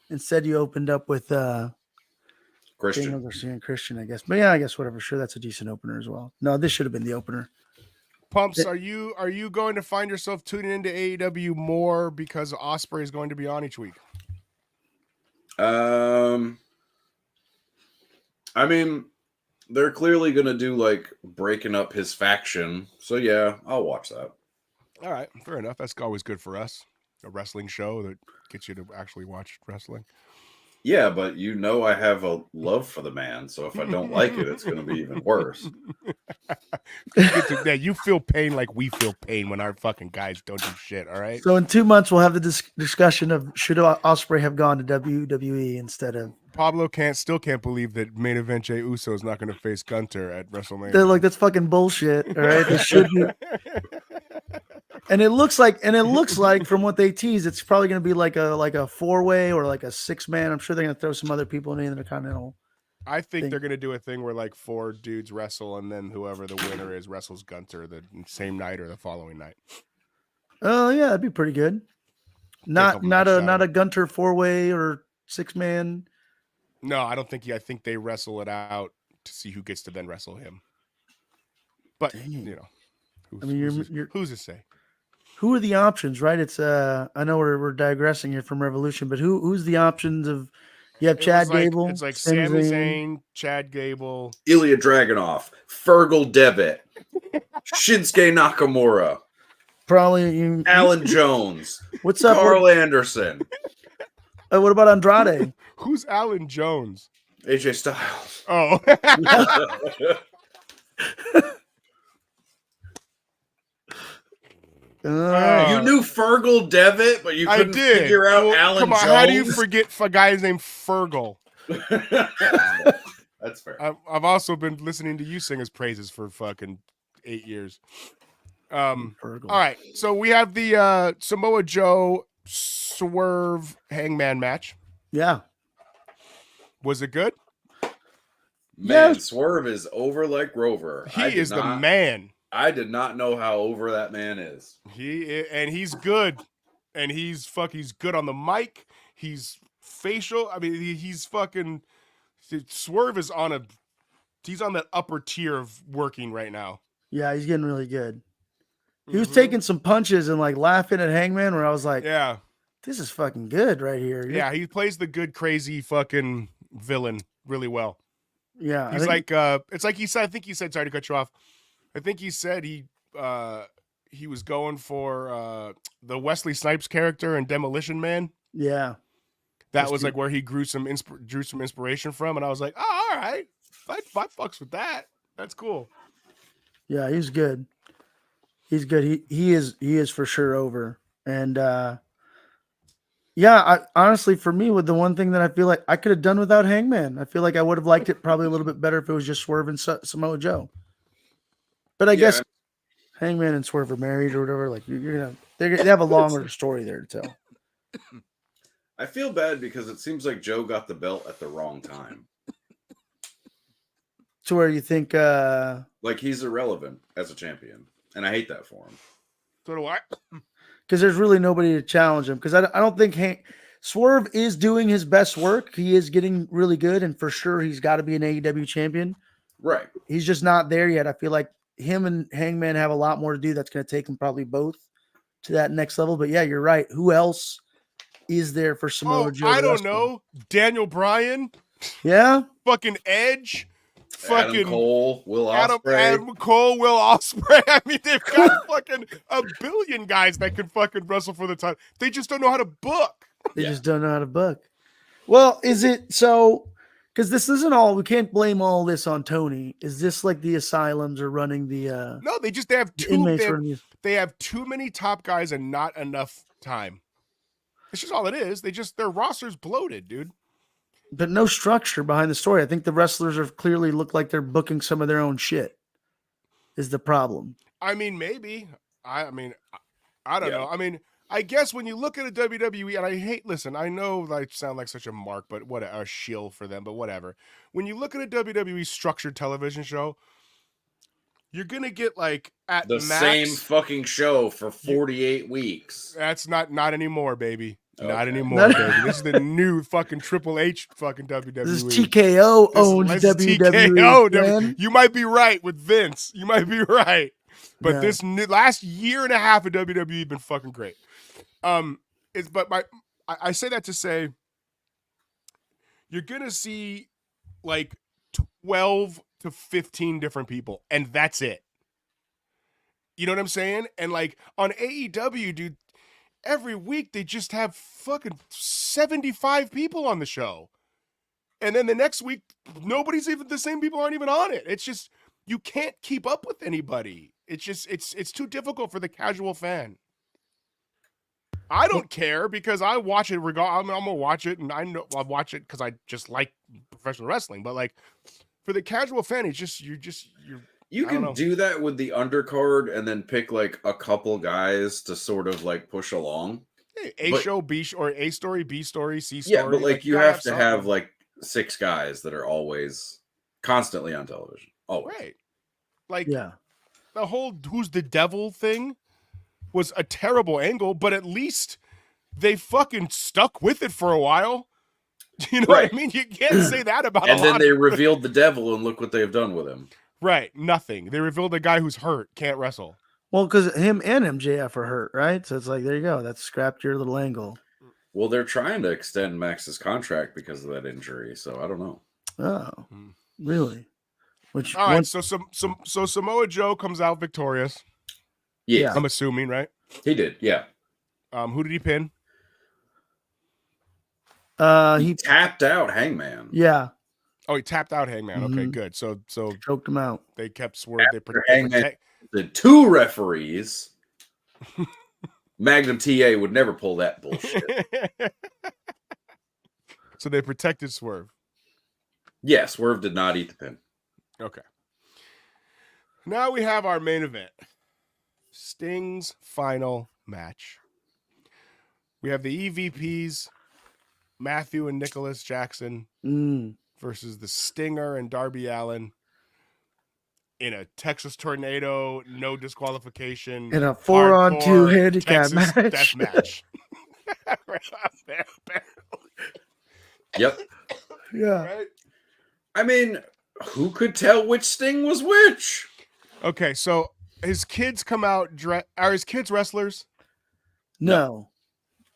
Instead, you opened up with Christian. Daniel Garcia and Christian, I guess. But yeah, I guess whatever. Sure, that's a decent opener as well. No, this should have been the opener. Pumps, are you going to find yourself tuning into AEW more because Osprey is going to be on each week? I mean, they're clearly going to do like breaking up his faction. So yeah, I'll watch that. All right, fair enough. That's always good for us. A wrestling show that gets you to actually watch wrestling. Yeah, but I have a love for the man, so if I don't like it, it's going to be even worse. You feel pain like we feel pain when our fucking guys don't do shit, all right? So in 2 months, we'll have the discussion of should Osprey have gone to WWE instead of. Pablo still can't believe that main event Jey Uso is not going to face Gunter at WrestleMania. They're like, that's fucking bullshit. All right. They shouldn't. And it looks like from what they tease, it's probably going to be like a 4-way or like a 6-man. I'm sure they're going to throw some other people in the Intercontinental. I think they're going to do a thing where like 4 dudes wrestle and then whoever the winner is wrestles Gunter the same night or the following night. Oh yeah, that'd be pretty good. Not a Gunter 4-way or 6-man. No, I don't think. I think they wrestle it out to see who gets to then wrestle him. But Dang. who's to say? Who are the options, right? It's I know we're digressing here from Revolution, but who's the options of you have Chad Gable? It's like Sami Zayn, Chad Gable, Ilya Dragunov, Fergal Devitt, Shinsuke Nakamura. Probably Alan Jones. What's up? Carl Anderson. What about Andrade? Who's Alan Jones? AJ Styles. Oh. You knew Fergal Devitt, but you couldn't figure out Alan come on, Jones? how do you forget a guy's name Fergal? That's fair. I've also been listening to you sing his praises for fucking 8 years. All right, so we have the Samoa Joe Swerve Hangman match. Yeah. Was it good? Man, Yeah. Swerve is over like Rover. He is the man. I did not know how over that man is. He's good. And he's good on the mic. He's facial. I mean, he's fucking Swerve is he's on that upper tier of working right now. Yeah, he's getting really good. He was taking some punches and like laughing at Hangman where I was like, yeah, this is fucking good right here. Yeah, he plays the good, crazy fucking villain really well. Yeah. He's like, it's like he said, I think he said, sorry to cut you off. I think he said he was going for the Wesley Snipes character in Demolition Man. Yeah. That was like where he drew some inspiration from. And I was like, oh, all right. I fucks with that. That's cool. Yeah, he's good. He's good. He is for sure over. And I honestly, for me, with the one thing that I feel like I could have done without Hangman, I feel like I would have liked it probably a little bit better if it was just Swerve and Samoa Joe. But I guess Hangman and Swerve are married or whatever. Like they have a longer story there to tell. I feel bad because it seems like Joe got the belt at the wrong time. To where you think like he's irrelevant as a champion. And I hate that for him. So do I. Because there's really nobody to challenge him. Because I don't think Swerve is doing his best work. He is getting really good. And for sure, he's got to be an AEW champion. Right. He's just not there yet. I feel like him and Hangman have a lot more to do. That's going to take them probably both to that next level. But yeah, you're right. Who else is there for Samoa Joe? I don't know. Daniel Bryan. Yeah. Fucking Edge. Adam Cole, Will Ospreay. Adam Cole, Will Ospreay. I mean, they've got fucking a billion guys that can fucking wrestle for the title. They just don't know how to book. They just don't know how to book. Well, is it so? Because this isn't all. We can't blame all this on Tony. Is this like the asylums are running the? No, they have they have too many top guys and not enough time. It's just all it is. Their roster's bloated, dude. But no structure behind the story. I think the wrestlers are clearly look like they're booking some of their own shit. Is the problem? I mean, maybe. I don't know. I mean, I guess when you look at a WWE, and I know I sound like such a mark, but what a shill for them, but whatever. When you look at a WWE structured television show, you're gonna get like at the max, same fucking show for 48 weeks. That's not anymore, baby. Okay. Not anymore, baby. This is the new fucking Triple H fucking WWE. This is TKO owns WWE. TKO. You might be right with Vince. You might be right. But this last year and a half of WWE has been fucking great. I say that to say you're gonna see like 12 to 15 different people, and that's it. You know what I'm saying? And like on AEW, dude, every week they just have fucking 75 people on the show. And then the next week, nobody's even, the same people aren't even on it. It's just, you can't keep up with anybody. It's just, it's too difficult for the casual fan. I don't care because I watch it. I'm gonna watch it, and I know I'll watch it because I just like professional wrestling. But like for the casual fan, it's just you're. You can do that with the undercard and then pick like a couple guys to sort of like push along. Show, B or A story, B story, C story. Yeah, but like you have to have like 6 guys that are always constantly on television. Always. Right. Like the whole Who's the Devil thing was a terrible angle, but at least they fucking stuck with it for a while. You know what I mean? You can't say that about and then they revealed the devil and look what they've done with him. Right. Nothing. They revealed a guy who's hurt, can't wrestle. Well, because him and MJF are hurt, right? So it's like, there you go. That's scrapped your little angle. Well, they're trying to extend Max's contract because of that injury. So I don't know. Oh, really? All right. So Samoa Joe comes out victorious. Yeah. I'm assuming, right? He did, yeah. Who did he pin? He Tapped out Hangman. yeah. Oh, he tapped out Hangman. Okay, Mhm. good. So Choked him out. they kept Swerve. They Hangman protect. the 2 referees. Magnum TA would never pull that bullshit. So they protected Swerve. Yeah, Swerve did not eat the pin. Okay. Now we have our main event. Sting's final match. We have the EVPs, Matthew and Nicholas Jackson versus the Stinger and Darby Allin in a Texas Tornado, no disqualification. In a 4-on-2 hardcore handicap Texas match. death match. Yep. Yeah. Right? I mean, who could tell which Sting was which? Okay, so his kids come out. Are his kids wrestlers? No.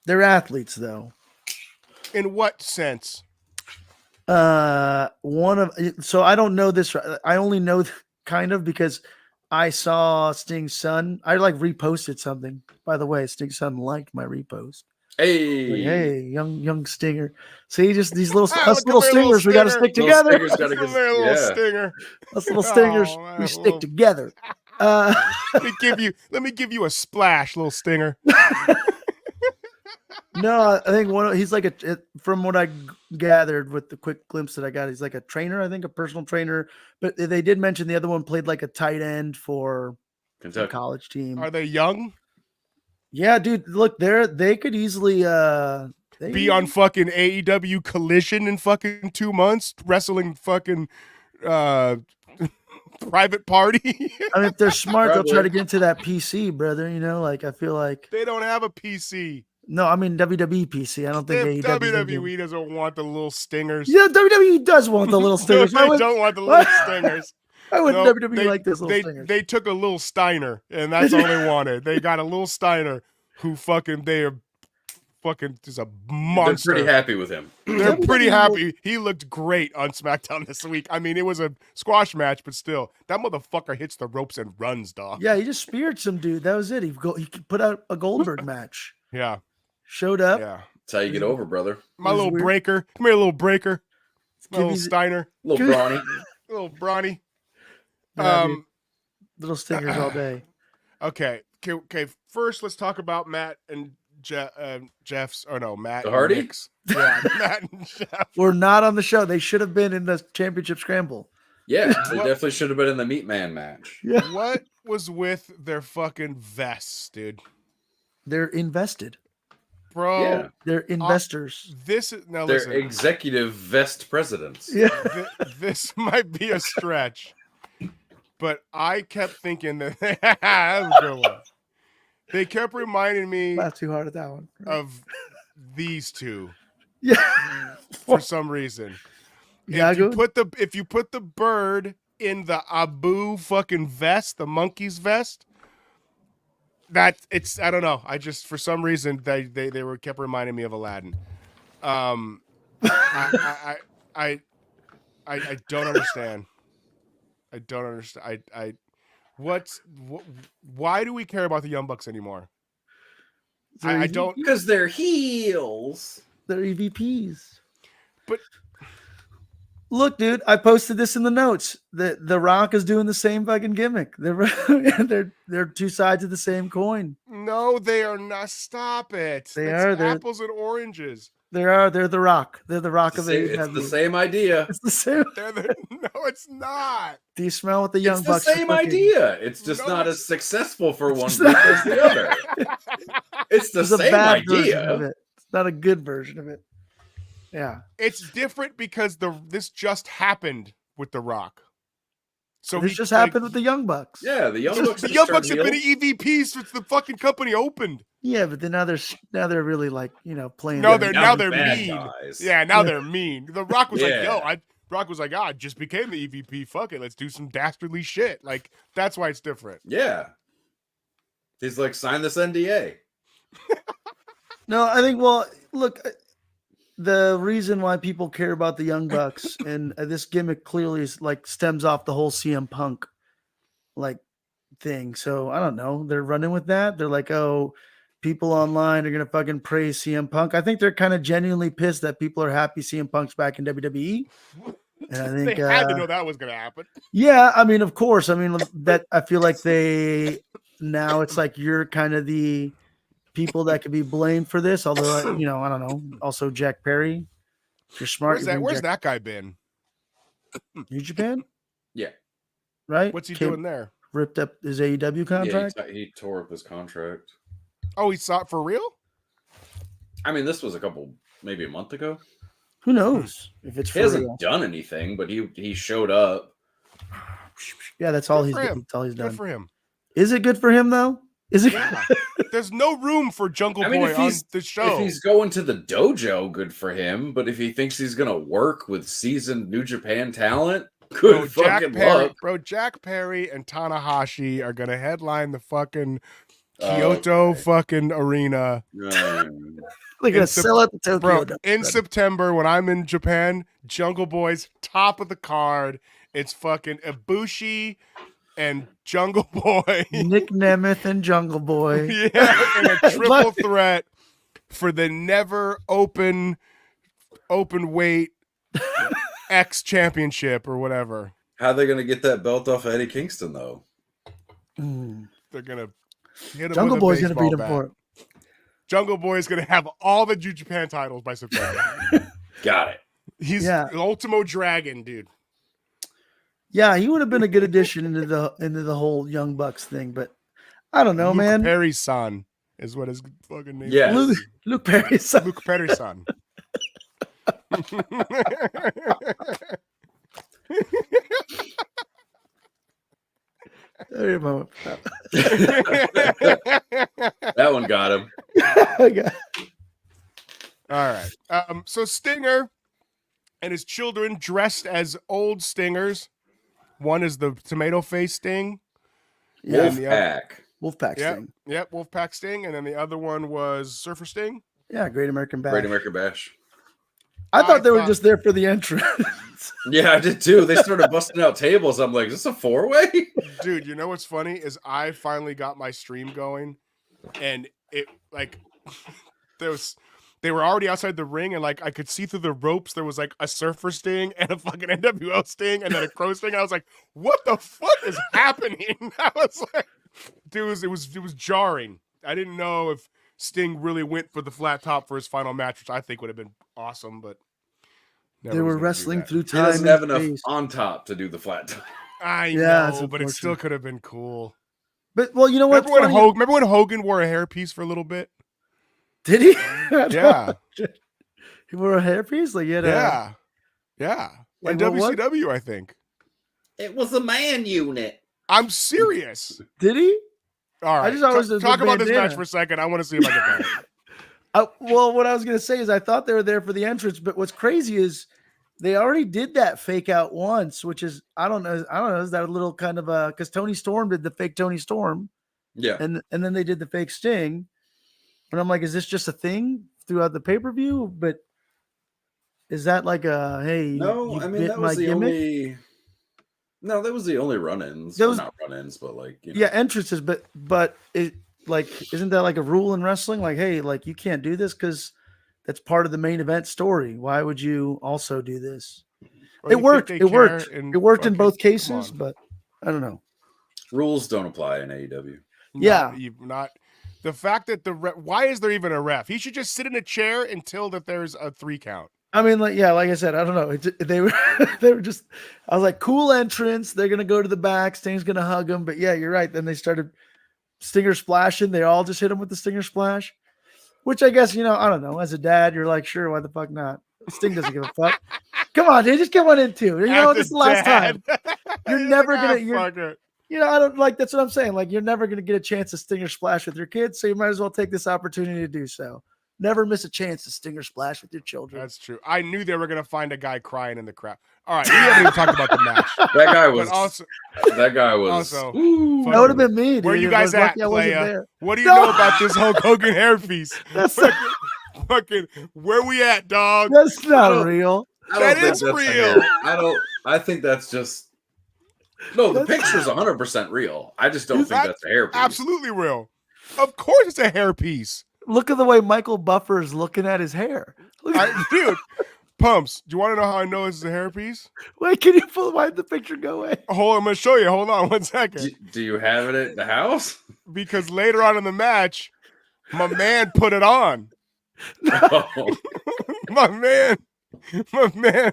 They're athletes though. In what sense? So I don't know this. I only know kind of because I saw Sting's son. I like reposted something. By the way, Sting's son liked my repost. Hey, Like, hey, young Stinger. See, just these little Ah, us little look at my little stingers. We got to stinger. stick together. Stingers gotta Come get, here, little yeah. Stinger. Us little stingers, Oh, man, we stick little- together. Let me give you a splash, little Stinger. No, I think he's like from what I gathered with the quick glimpse that I got, he's like a trainer, I think a personal trainer, but they did mention the other one played like a tight end for the Kentucky. college team. Are they young? Yeah, dude, look, they could easily Be on fucking AEW Collision in fucking 2 months, wrestling fucking Private Party. I mean, if they're smart, they'll try Probably. to get into that PC, brother. You know, like I feel like They don't have a PC. no, I mean WWE PC. I don't think If AEW 's gonna WWE do- doesn't want the little stingers. Yeah, WWE does want the little No, stingers. they don't want the little stingers. Why would No, WWE like this little stingers? They took a little Steiner, and that's all they wanted. They got a little Steiner who fucking they are fucking just a They're monster. pretty happy with him. They're pretty WWE happy. He looked great on SmackDown this week. I mean, it was a squash match, but still, that motherfucker hits the ropes and runs, dog. Yeah, he just speared some dude. That was it. He put out a Goldberg match. Yeah, Showed up. yeah. That's how you get over, brother. My It was little weird. breaker. Come here, little breaker. My Give little me- Steiner. Little brawny. Little brawny. Yeah, dude. Little stingers all day. Okay. First, let's talk about Matt and Jeff's. Or no, Matt. The and Hardy? Nick's. Yeah, Matt and Jeff. We're not on the show. They should have been in the championship scramble. Yeah, they What? definitely should have been in the Meat Man match. Yeah. What was with their fucking vests, dude? They're invested. Bro, Yeah. They're investors. this is now They're listen. executive vest presidents. Yeah. This might be a stretch, but I kept thinking that that was a good one. They kept reminding me Not too hard at that one. of these two Yeah. for some reason. Yago? If you put the bird in the Abu fucking vest, the monkey's vest, that it's I don't know. I just for some reason they were kept reminding me of Aladdin. I don't understand. I don't understand. Why do we care about the Young Bucks anymore? I don't. Because they're heels. They're EVPs. But look, dude, I posted this in the notes. The Rock is doing the same fucking gimmick. They're two sides of the same coin. no, they are not. Stop it. They It's are. They're apples and oranges. They're the Rock. They're the Rock of It's AEW. the same idea. It's the same. No, it's not. Do you smell what the Young It's the Bucks are same cooking? idea. It's just No, not it's- as successful for one It's group not- as the other. It's the It's a same bad version of idea. it. It's not a good version of it. Yeah. It's different because this just happened with The Rock. So This he, just like, happened with the Young Bucks. Yeah, the Young Bucks. The just Young turned Bucks have been heel. EVPs since the fucking company opened. Yeah, but then now they're really like, playing. No, the- now they're they're bad mean. guys. Yeah, now they're mean. The Rock was Yeah. Rock was like, I just became the EVP. Fuck it, let's do some dastardly shit. Like that's why it's different. Yeah. He's like, sign this NDA. No, I think. Well, look, the reason why people care about the Young Bucks and this gimmick clearly is like stems off the whole CM Punk, like thing. So I don't know. They're running with that. They're like, oh, people online are gonna fucking praise CM Punk. I think they're kind of genuinely pissed that people are happy CM Punk's back in WWE. And I think they had to know that was going to happen. Yeah, I mean, of course. I mean that I feel like now it's like you're kind of the people that could be blamed for this. Although I don't know. Also, Jack Perry, if you're smart. Where's that guy been? New Japan? Yeah. Right? What's he doing there? Ripped up his AEW contract? Yeah, he tore up his contract. Oh, he saw it for real? I mean, this was maybe a month ago. Who knows if it's for He hasn't real? done anything, but he showed up. Yeah, that's all Good he's for him. that's all he's done. Good for him. Is it good for him though? Is it? Yeah. There's no room for Jungle Boy on the show. If he's going to the dojo, good for him. But if he thinks he's gonna work with seasoned New Japan talent, good fucking luck. Bro, Jack Perry and Tanahashi are gonna headline the fucking Kyoto fucking arena. They're gonna sell out the Tokyo. Bro, in September when I'm in Japan, Jungle Boy's top of the card. It's fucking Ibushi and Jungle Boy. Nick Nemeth and Jungle Boy. Yeah, in a triple threat for the never open weight X championship or whatever. How are they gonna get that belt off of Eddie Kingston though? They're gonna hit him. Jungle with a Boy's gonna baseball beat him bat. for it. Jungle Boy is gonna have all the New Japan titles by September. Got it. He's the Ultimo Dragon, dude. Yeah, he would have been a good addition into the whole Young Bucks thing, but I don't know, Luke man. Perry's son is what his fucking name Yes. is. Luke Perry's son. Luke Perry's son. That one got him. All right. So Stinger and his children dressed as old Stingers. One is the tomato face Sting. Yeah, Wolfpack. Sting. Yep, Wolfpack Sting. And then the other one was Surfer Sting. Yeah, Great American Bash. Great American Bash. I thought they were just there for the entrance. Yeah, I did too. They started busting out tables. I'm like, is this a 4-way? Dude, you know what's funny is I finally got my stream going, and it like they were already outside the ring, and like I could see through the ropes. There was like a Surfer Sting and a fucking NWO Sting, and then a Crow Sting. I was like, what the fuck is happening? I was like, dude, it was jarring. I didn't know if Sting really went for the flat top for his final match, which I think would have been awesome, but they were wrestling through He time. doesn't have enough on top to do the flat top. I know, but it still could have been cool. But well, you know what? Remember when Hogan wore a hairpiece for a little bit? Did he? Yeah. He wore a hairpiece? Like, yeah. Like, in WCW, I think. It was a man unit. I'm serious. Did he? All right. I just always talk about this match for a second. I want to see if I can find it. Well, what I was going to say is I thought they were there for the entrance, but what's crazy is they already did that fake out once, which is, I don't know. Is that a little kind of because Tony Storm did the fake Tony Storm. Yeah. And then they did the fake Sting. And I'm like, is this just a thing throughout the pay-per-view? But is that like hey, no, I mean, that was the only. No, that was the only run-ins. Not run-ins, but like entrances. But it isn't that like a rule in wrestling? Like, hey, like you can't do this because that's part of the main event story. Why would you also do this? Well, it worked. It worked in both cases, but I don't know. Rules don't apply in AEW. Yeah, not the fact that why is there even a ref? He should just sit in a chair until that there's a 3 count. I mean, like I said, I don't know. They were just. I was like, cool entrance. They're gonna go to the back. Sting's gonna hug him. But yeah, you're right. Then they started Stinger splashing. They all just hit him with the Stinger splash, which I guess I don't know. As a dad, you're like, sure, why the fuck not? Sting doesn't give a fuck. Come on, dude, just come on in too. This is the last time. You're never gonna. I don't like. That's what I'm saying. Like, you're never gonna get a chance to Stinger splash with your kids, so you might as well take this opportunity to do so. Never miss a chance to Stinger splash with your children. That's true. I knew they were going to find a guy crying in the crowd. All right, we haven't even talked about the match. That guy was. Also, that would have been me. Dude. Where you guys at, playa? What do you know about this Hulk Hogan hairpiece? Fucking, where we at, dog? That's not real. That is real. I think that's just No, the picture's 100% real. I just don't think that's a hairpiece. Absolutely real. Of course, it's a hairpiece. Look at the way Michael Buffer is looking at his hair. Dude, Pumps, do you want to know how I know this is a hairpiece? Wait, can you wipe the picture go away? Hold on, I'm going to show you. Hold on 1 second. Do you have it at the house? Because later on in the match, my man put it on. Oh. my man,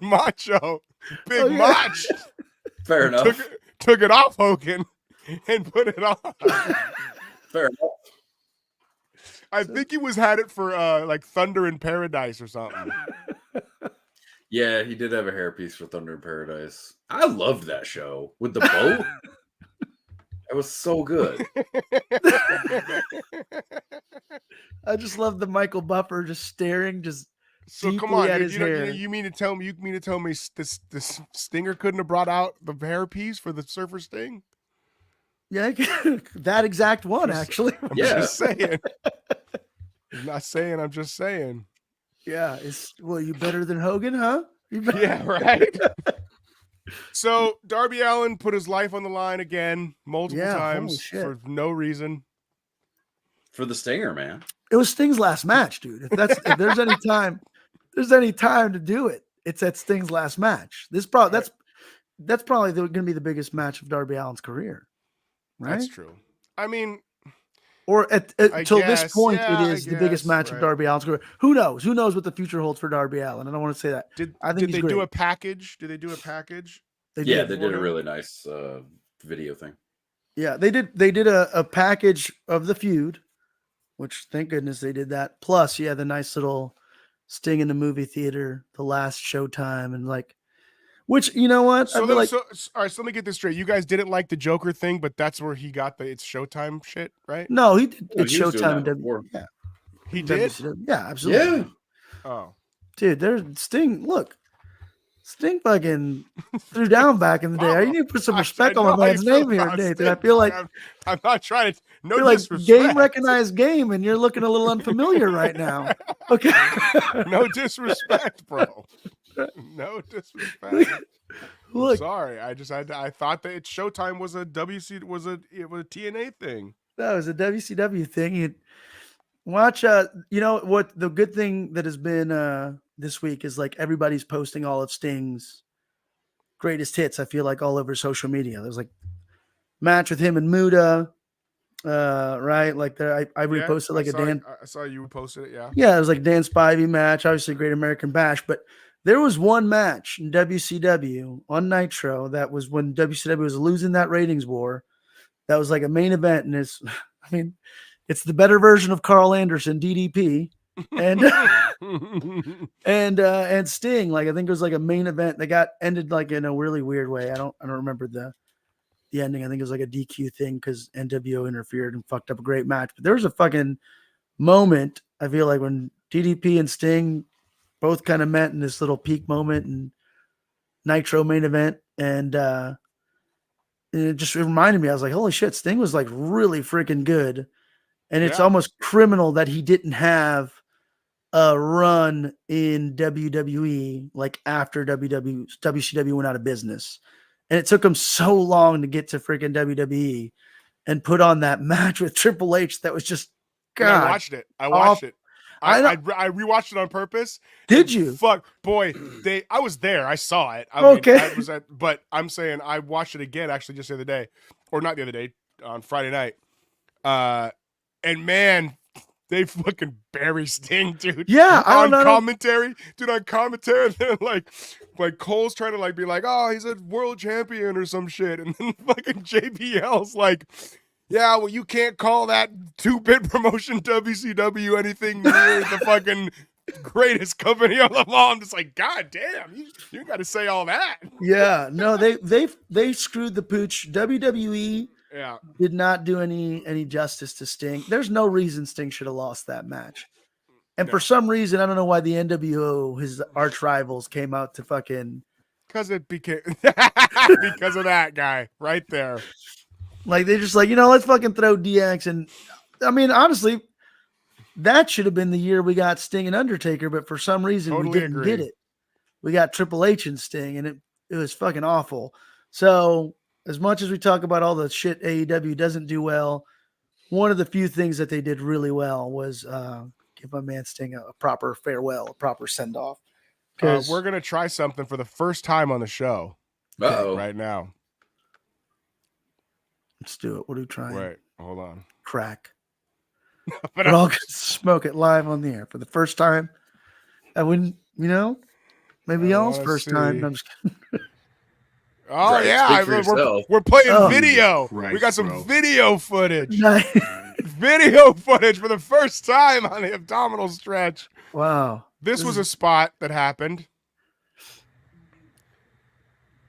Macho, Big Mach. Fair enough. Took it off Hogan and put it on. Fair enough. I think he had it for like Thunder in Paradise or something. Yeah, he did have a hairpiece for Thunder in Paradise. I loved that show with the boat. It was so good. I just love the Michael Buffer just staring, So come on, dude, you mean to tell me this Stinger couldn't have brought out the hairpiece for the Surfer Sting? Yeah, that exact one actually. I'm just saying. I'm not saying. I'm just saying. Yeah, you better than Hogan, huh? Yeah, right. So Darby Allin put his life on the line again multiple times for no reason. For the Stinger, man. It was Sting's last match, dude. If there's any time to do it, it's at Sting's last match. That's probably going to be the biggest match of Darby Allin's career, right? That's true. I mean, or till this point, it is the biggest match of Darby Allin's career. Who knows? Who knows what the future holds for Darby Allin? I don't want to say that. Did they do a package? Did they do a package? They did a really nice video thing. Yeah, they did a package of the feud, which thank goodness they did that. Plus, the nice little Sting in the movie theater, the last Showtime, and which you know what? So, all right, so let me get this straight. You guys didn't like the Joker thing, but that's where he got the It's Showtime shit, right? No, he did. It's Showtime. Yeah, he did. Yeah, absolutely. Yeah. Oh, dude, there's Sting. Look, Sting fucking threw down back in the day. You need to put some respect on my man's name here, Nathan. I feel like I'm not trying to. No disrespect. Game recognized game, and you're looking a little unfamiliar right now. Okay. No disrespect, bro. No disrespect. Look, sorry. I thought that It's Showtime was a TNA thing. That was a WCW thing. You watch. You know what? The good thing that has been this week is everybody's posting all of Sting's greatest hits. I feel like all over social media. There's match with him and Muda. Right? I reposted a Dan. I saw you posted it. Yeah. Yeah, it was Dan Spivey match. Obviously, Great American Bash, but there was one match in WCW on Nitro that was when WCW was losing that ratings war. That was a main event, and it's the better version of Carl Anderson, DDP, and and Sting. I think it was a main event that got ended in a really weird way. I don't remember the ending. I think it was a DQ thing because NWO interfered and fucked up a great match. But there was a fucking moment, I feel like, when DDP and Sting both kind of met in this little peak moment and Nitro main event. And it just reminded me, I was like, holy shit, Sting was really freaking good. And it's almost criminal that he didn't have a run in WWE after WCW went out of business. And it took him so long to get to freaking WWE and put on that match with Triple H that was just, God. I watched it. I rewatched it on purpose. Did you? Fuck, boy, I was there. I saw it. But I'm saying I watched it again actually just the other day, or not the other day, on Friday night. And man, they fucking bury Sting, dude. Yeah, on commentary, they're like Cole's trying to be oh, he's a world champion or some shit, and then fucking JBL's yeah, well, you can't call that 2-bit promotion WCW anything near the fucking greatest company of them all. I'm just God damn, you got to say all that. Yeah, no, they screwed the pooch. WWE did not do any justice to Sting. There's no reason Sting should have lost that match. And for some reason, I don't know why the NWO, his arch rivals, came out to fucking because it became because of that guy right there. They just let's fucking throw DX. And honestly, that should have been the year we got Sting and Undertaker, but for some reason we didn't get it. We got Triple H and Sting, and it was fucking awful. So as much as we talk about all the shit AEW doesn't do well, one of the few things that they did really well was give my man Sting a proper farewell, a proper send off. We're gonna try something for the first time on the show. Uh-oh. Right now. Let's do it. What are we trying? Wait, hold on. Crack. We're all gonna smoke it live on the air for the first time. I wouldn't, maybe y'all's first time. I'm just kidding. Oh Right, yeah, speak for we're playing Oh, video. Christ, We got some bro. video footage. Nice. Video footage for the first time on the Abdominal Stretch. Wow. This was a spot that happened.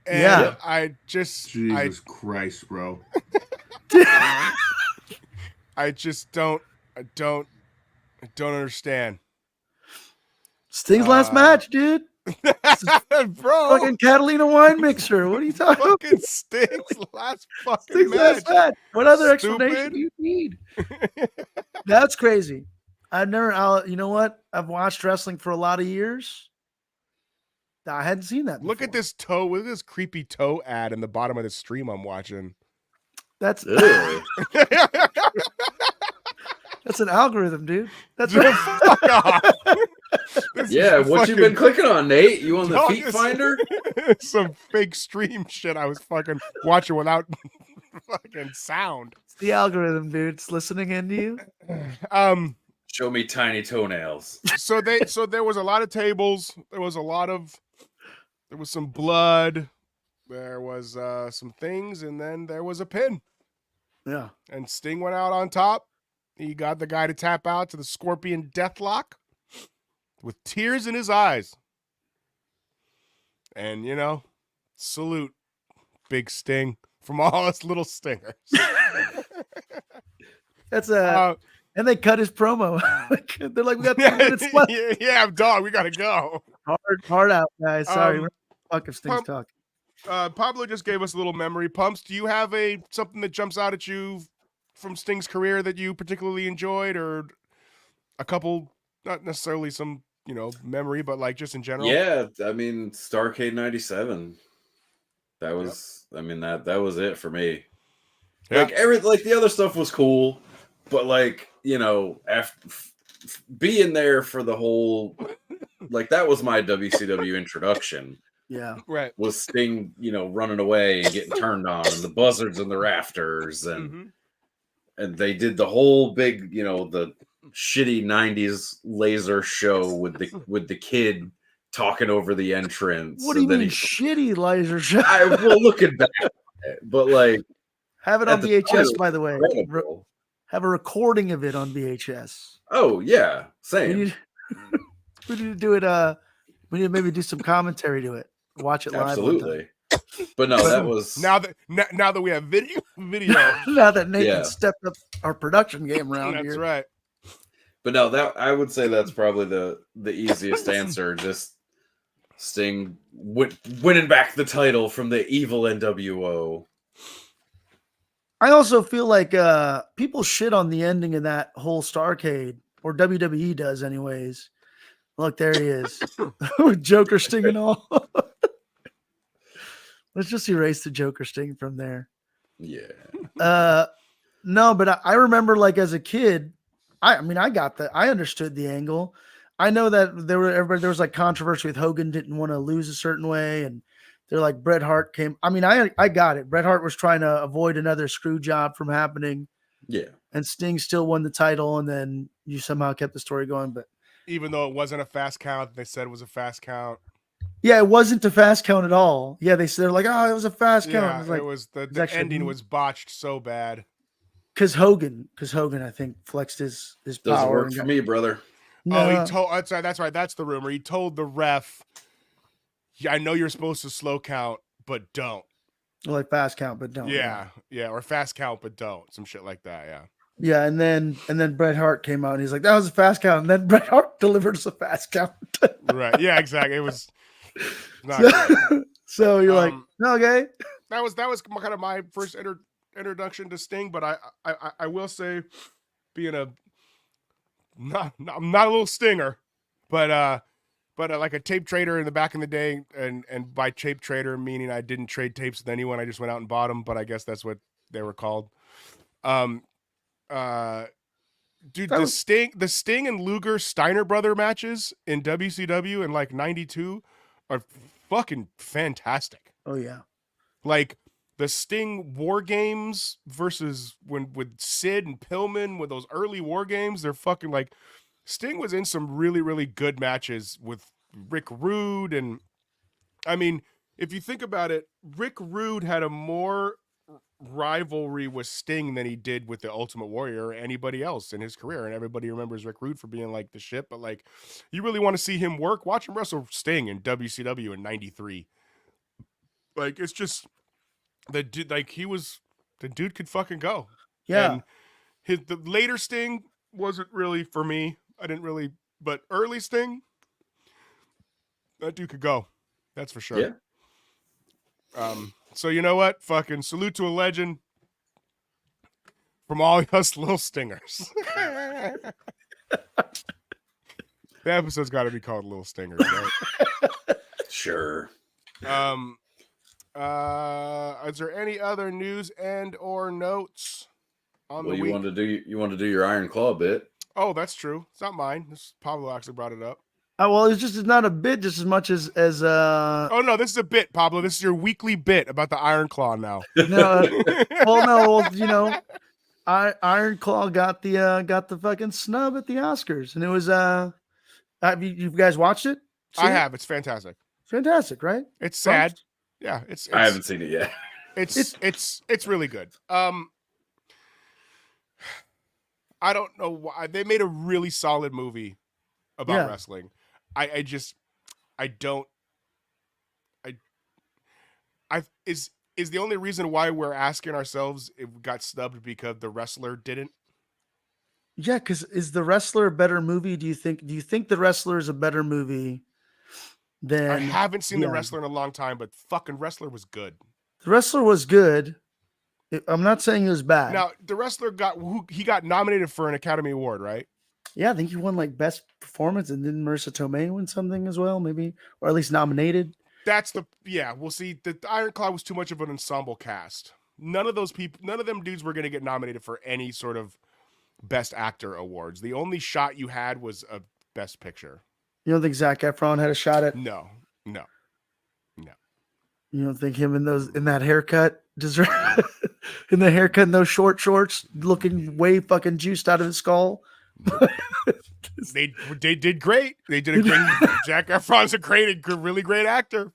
And Yeah. I just Jesus Christ, bro. I just don't understand. Sting's last match, dude. Bro, Fucking Catalina wine mixer. What are you talking about? fucking Sting's last fucking Sting's match. last match. What other Stupid. explanation do you need? That's crazy. You know what? I've watched wrestling for a lot of years. I hadn't seen that before. Look at this toe. Look at this creepy toe ad in the bottom of the stream I'm watching. That's Ew. that's an algorithm, dude. That's Dude, fuck off. This Yeah, is what you been clicking on, Nate? You on the Dog, feet this- finder? Some fake stream shit I was fucking watching without fucking sound. It's the algorithm, dude. It's listening into you. Show me tiny toenails. So there was a lot of tables. There was some blood. There was some things, and then there was a pin. Yeah. And Sting went out on top. He got the guy to tap out to the Scorpion Deathlock with tears in his eyes. And, salute Big Sting from all us little stingers. That's and they cut his promo. They're like, we got 3 minutes left. yeah, dog, we got to go. Hard out, guys. Sorry. Fuck if Sting's Pump- talking. Pablo just gave us a little memory. Pumps, do you have something that jumps out at you from Sting's career that you particularly enjoyed, or a couple, not necessarily some, memory, but like just in general? Yeah, I mean, Starrcade 97. That was, that was it for me. Yeah. Like the other stuff was cool, but after being there for the whole, that was my WCW introduction. Yeah. Right. Was Sting, running away and getting turned on, and the buzzards in the rafters, and they did the whole big, the shitty '90s laser show with the kid talking over the entrance. What do you and then mean, shitty laser show? looking back at it, but Have it at on the time, VHS, it was by the way. incredible. Have a recording of it on VHS. Oh yeah, We same. need, we need to do it. We need to maybe do some commentary to it. Watch it live. Absolutely. But no, that was now that we have video. Now that Nathan Yeah. stepped up our production game around That's here. right. But no, that I would say that's probably the easiest answer. Just Sting winning back the title from the evil NWO. I also feel like people shit on the ending of that whole Starrcade, or WWE does, anyways. Look, there he is, with Joker Sting and all. Let's just erase the Joker Sting from there. Yeah. No, but I remember, as a kid, I understood the angle. I know that there was controversy with Hogan didn't want to lose a certain way, and they're like Bret Hart came. I got it. Bret Hart was trying to avoid another screw job from happening. Yeah. And Sting still won the title, and then you somehow kept the story going. But Even though it wasn't a fast count, they said it was a fast count. yeah, it wasn't a fast count at all. Yeah, they're like, oh, it was a fast count. Yeah, it was the actually- ending was botched so bad. Because Hogan, I think, flexed his Doesn't power. work and for got- me, brother. Oh, No. he told. That's right. That's the rumor. He told the ref, "Yeah, I know you're supposed to slow count, but don't." Like fast count, but don't. Yeah, or fast count, but don't. Some shit like that. Yeah. Yeah, and then Bret Hart came out and he's like, that was a fast count. And then Bret Hart delivered us a fast count. Right. Yeah. Exactly. It was. Not so, good. so you're like, okay. That was kind of my first introduction to Sting, but I will say, being I'm not a little stinger, but but like a tape trader in the back in the day, and by tape trader meaning I didn't trade tapes with anyone. I just went out and bought them, but I guess that's what they were called. Um, dude, the Sting and Luger Steiner brother matches in WCW in like '92 are fucking fantastic. Oh yeah. Like the Sting War Games versus with Sid and Pillman with those early War Games, they're fucking like Sting was in some really, really good matches with Rick Rude. And I mean, if you think about it, Rick Rude had a more rivalry with Sting than he did with the Ultimate Warrior or anybody else in his career. And everybody remembers Rick Rude for being like the shit, but like you really want to see him work, watch him wrestle Sting in WCW in '93. Like it's just the dude, like the dude could fucking go. Yeah. And the later Sting wasn't really for me. I didn't really, but early Sting, that dude could go. That's for sure. Yeah. So you know what? Fucking salute to a legend from all us little stingers. The episode's got to be called Little Stingers, right? Sure. Is there any other news and or notes on the week? You want to do your Iron Claw bit. Oh, that's true. It's not mine. This Pablo actually brought it up. Well, it's not a bit just as much as Oh no, this is a bit, Pablo. This is your weekly bit about the Iron Claw now. Iron Claw got the fucking snub at the Oscars, and it was have you guys watched it? I have. It's fantastic. Fantastic, right? It's sad. Yeah, it's I haven't seen it yet. It's really good. I don't know why they made a really solid movie about wrestling. Is the only reason why we're asking ourselves if we got snubbed because the wrestler didn't? Yeah, because is The Wrestler a better movie? Do you think The Wrestler is a better movie than? I haven't seen The Wrestler in a long time, but fucking Wrestler was good. The Wrestler was good. I'm not saying it was bad. Now, The Wrestler got nominated for an Academy Award, right? Yeah, I think he won like best performance, and didn't Marissa Tomei win something as well, maybe, or at least nominated? We'll see. The Iron Claw was too much of an ensemble cast. None of them dudes were going to get nominated for any sort of best actor awards. The only shot you had was a best picture. You don't think Zac Efron had a shot at? No. You don't think him in that haircut deserve in the haircut in those short shorts, looking way fucking juiced out of his skull? They did great. They did a great. Zac Efron's a really great actor.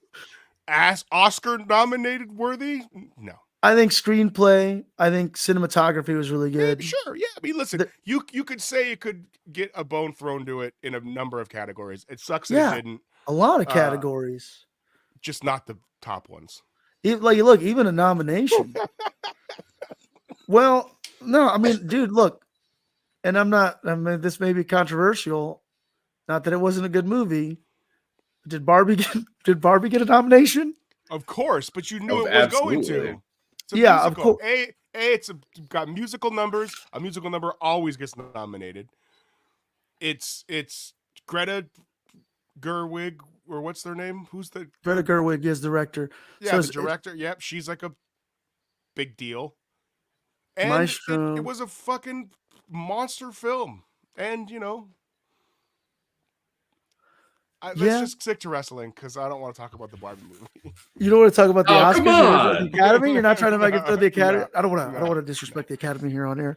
Oscar nominated worthy? No. I think screenplay. I think cinematography was really good. Sure, yeah. I mean, listen, you could say it could get a bone thrown to it in a number of categories. It sucks that it didn't. A lot of categories, just not the top ones. Even a nomination. Well, no, I mean, dude, look, and this may be controversial. Not that it wasn't a good movie. Did Barbie get a nomination? Of course, but you knew it was going to. Yeah, of course. It's got musical numbers. A musical number always gets nominated. It's Greta Gerwig, or what's their name? Who's the Greta Gerwig is director. Yeah, so the director. Yep, she's like a big deal. And it was a fucking monster film. And let's just stick to wrestling because I don't want to talk about the Barbie movie. You don't want to talk about the Oscars or the Academy? You're not trying to make it for the Academy? No, I don't want to disrespect the Academy here on air.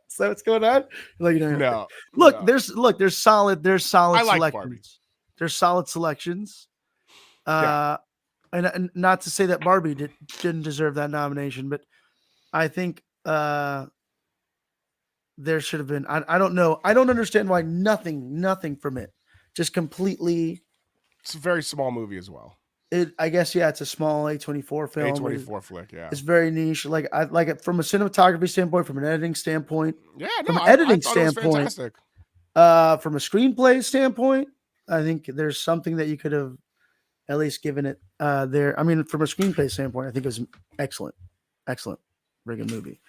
So what's going on? No. There's solid I selections. like Barbie. There's solid selections. And not to say that Barbie didn't deserve that nomination, but I think there should have been. I don't know. I don't understand why nothing from it. Just completely. It's a very small movie as well. I guess it's a small A24 film. A24 flick, yeah. It's very niche. I like it from a cinematography standpoint, from an editing standpoint. Yeah, from an editing standpoint. From a screenplay standpoint, I think there's something that you could have at least given it there. I mean, from a screenplay standpoint, I think it was excellent friggin' movie.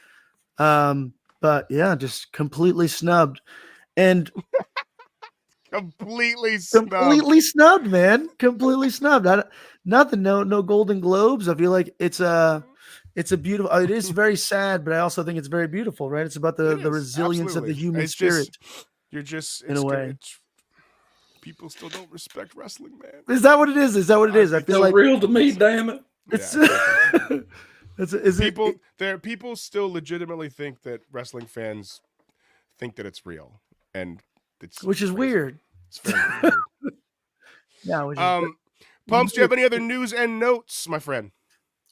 But yeah, just completely snubbed. And Completely snubbed. Completely snubbed, man. Completely snubbed. Nothing. No Golden Globes. I feel like it's a beautiful. It is very sad, but I also think it's very beautiful, right? It's about the It is, resilience of the absolutely. human It's spirit. you're just in a way. People still don't respect wrestling, man. Is that what it is? Is that what it is? I feel So like real to me, damn it. it's. Yeah. People People still legitimately think that wrestling fans think that it's real, and it's which is crazy. weird. It's very weird. Yeah. Which is, Pumps, do you have any other news and notes, my friend?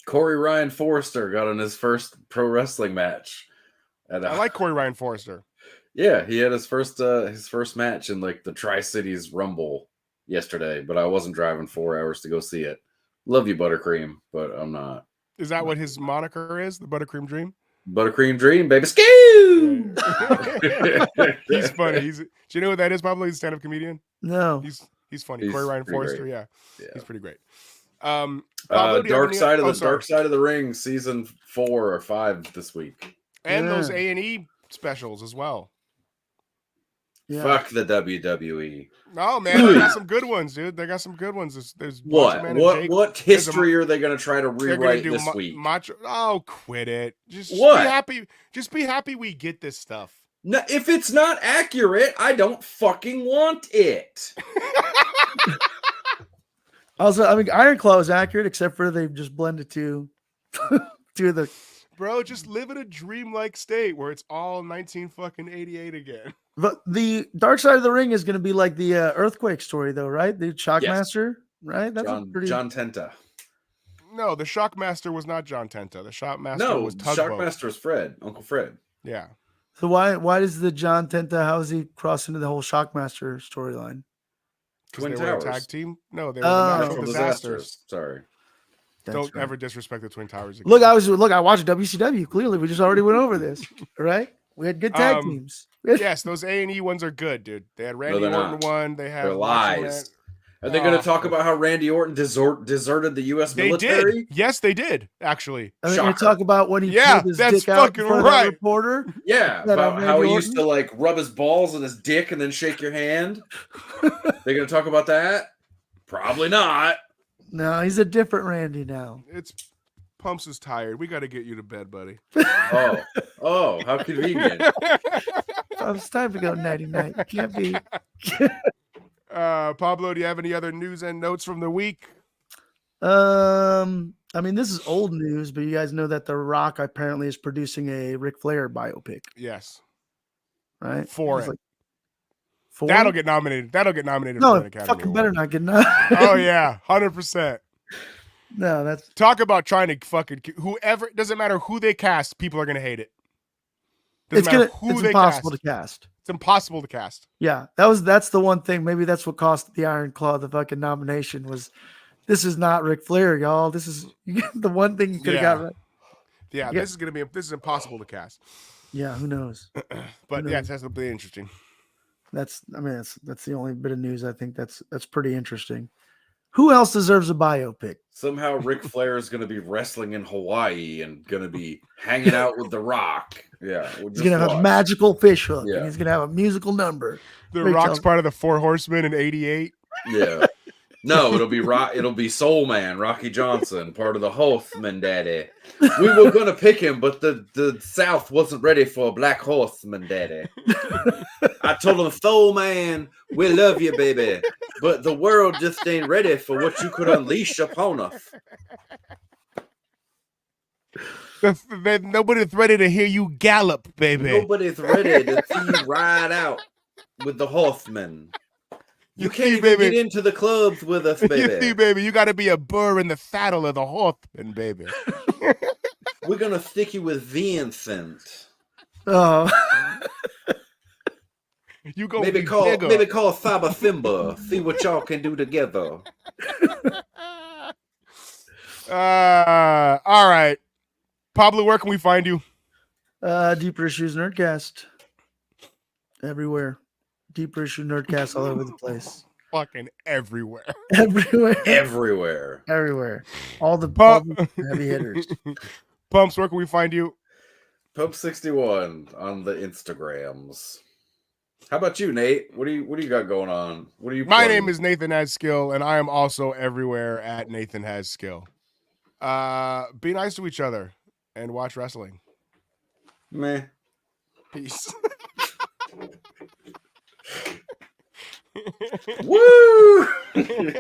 Corey Ryan Forrester got in his first pro wrestling match. I like Corey Ryan Forrester. Yeah, he had his first match in like the Tri-Cities Rumble yesterday, but I wasn't driving 4 hours to go see it. Love you, Buttercream, but I'm not. Is that what his moniker is? The Buttercream Dream? Buttercream Dream, baby. Skoo! He's funny. Do you know who that is? Probably a stand-up comedian. no. He's funny. He's Corey Ryan pretty Forrester. great. Yeah, Yeah. he's pretty great. Pablo, do you have Dark any- Side of oh, the sorry. Dark Side of the Ring, season 4 or 5 this week. And those Yeah. A&E specials as well. Yeah. Fuck the WWE. No, man, they got some good ones, dude. They got some good ones. There's Macho Man and Jake. What There's a- history are they going to try to They're gonna rewrite do this week? Macho. Oh, quit it. Just What? be happy. Just be happy we get this stuff. No, if it's not accurate, I don't fucking want it. Also, I mean, Iron Claw is accurate, except for they just blended to the. Bro, just live in a dreamlike state where it's all 1988 again. But the Dark Side of the Ring is going to be like the earthquake story, though, right? The Shockmaster, right? That's a pretty. John Tenta. No, the Shockmaster was not John Tenta. The Shockmaster No, was Tugboat. Shockmaster is Fred, Uncle Fred. Yeah. So why does the John Tenta? How is he cross into the whole Shockmaster storyline? Twin They were a Towers. tag team? No, they were Oh. the Natural natural disasters. disasters. Sorry. That's Don't right. ever disrespect the Twin Towers again. Look. I watched WCW. Clearly, we just already went over this, right? We had good tag teams. Yes, those A&E ones are good, dude. They had Randy they're Orton not. one. They have They're Macho lies. Man. Are they going Oh. to talk about how Randy Orton deserted the U.S. They military? did. Yes, they did, actually. I mean, we Shocker. talk about when he Yeah, pulled his that's dick out fucking in front of that right. reporter. Yeah, That about how Randy he used Orton? to like rub his balls in his dick and then shake your hand. They're going to talk about that? Probably not. No, he's a different Randy now. It's Pumps is tired. We got to get you to bed, buddy. Oh, how convenient. Oh, it's time to go nighty night. Can't be. Pablo, do you have any other news and notes from the week? I mean, this is old news, but you guys know that The Rock apparently is producing a Ric Flair biopic, Yes. right? For It's it. like four? That'll get nominated. That'll get nominated No, for an it Academy fucking Award. better not get nominated. Oh yeah, 100%. No, that's Talk about trying to fucking whoever. It doesn't matter who they cast. People are gonna hate it. Doesn't matter who it's they impossible cast. to cast. It's impossible to cast. Yeah, that's the one thing. Maybe that's what cost the Iron Claw the fucking nomination was. This is not Ric Flair, y'all. This is the one thing you could have got right. Yeah, Yeah. this is impossible to cast. Yeah, who knows? But yeah, it's going to be interesting. That's the only bit of news I think that's pretty interesting. Who else deserves a biopic? Somehow Ric Flair is going to be wrestling in Hawaii and going to be hanging out with The Rock. Yeah. He's gonna have a magical fish hook, Yeah. and he's gonna have a musical number. The Rachel. Rock's part of the Four Horsemen in '88. Yeah. No, it'll be Soul Man, Rocky Johnson, part of the Horseman Daddy. We were gonna pick him, but the South wasn't ready for a black horseman daddy. I told him, Soul Man, we love you, baby. But the world just ain't ready for what you could unleash upon us. Nobody's ready to hear you gallop, baby. Nobody's ready to see you ride out with the horsemen. You can't see, even baby. get into the clubs with us, You see, baby. baby, you got to be a burr in the saddle of the horseman, baby. We're gonna stick you with Vincent. Oh, You go Maybe be call bigger. Saba Thimba. See what y'all can do together. All right, Pablo, where can we find you? Deeper Issues Nerdcast. Everywhere. Deeper Issue Nerdcast all over the place. Fucking everywhere. Everywhere. Everywhere. Everywhere. All the heavy hitters. Pumps, where can we find you? Pope 61 on the Instagrams. How about you, Nate? What do you got going on? What are you? My plugging? name is Nathan Has Skill, and I am also everywhere at Nathan Has Skill. Be nice to each other and watch wrestling. Meh. Peace. Woo!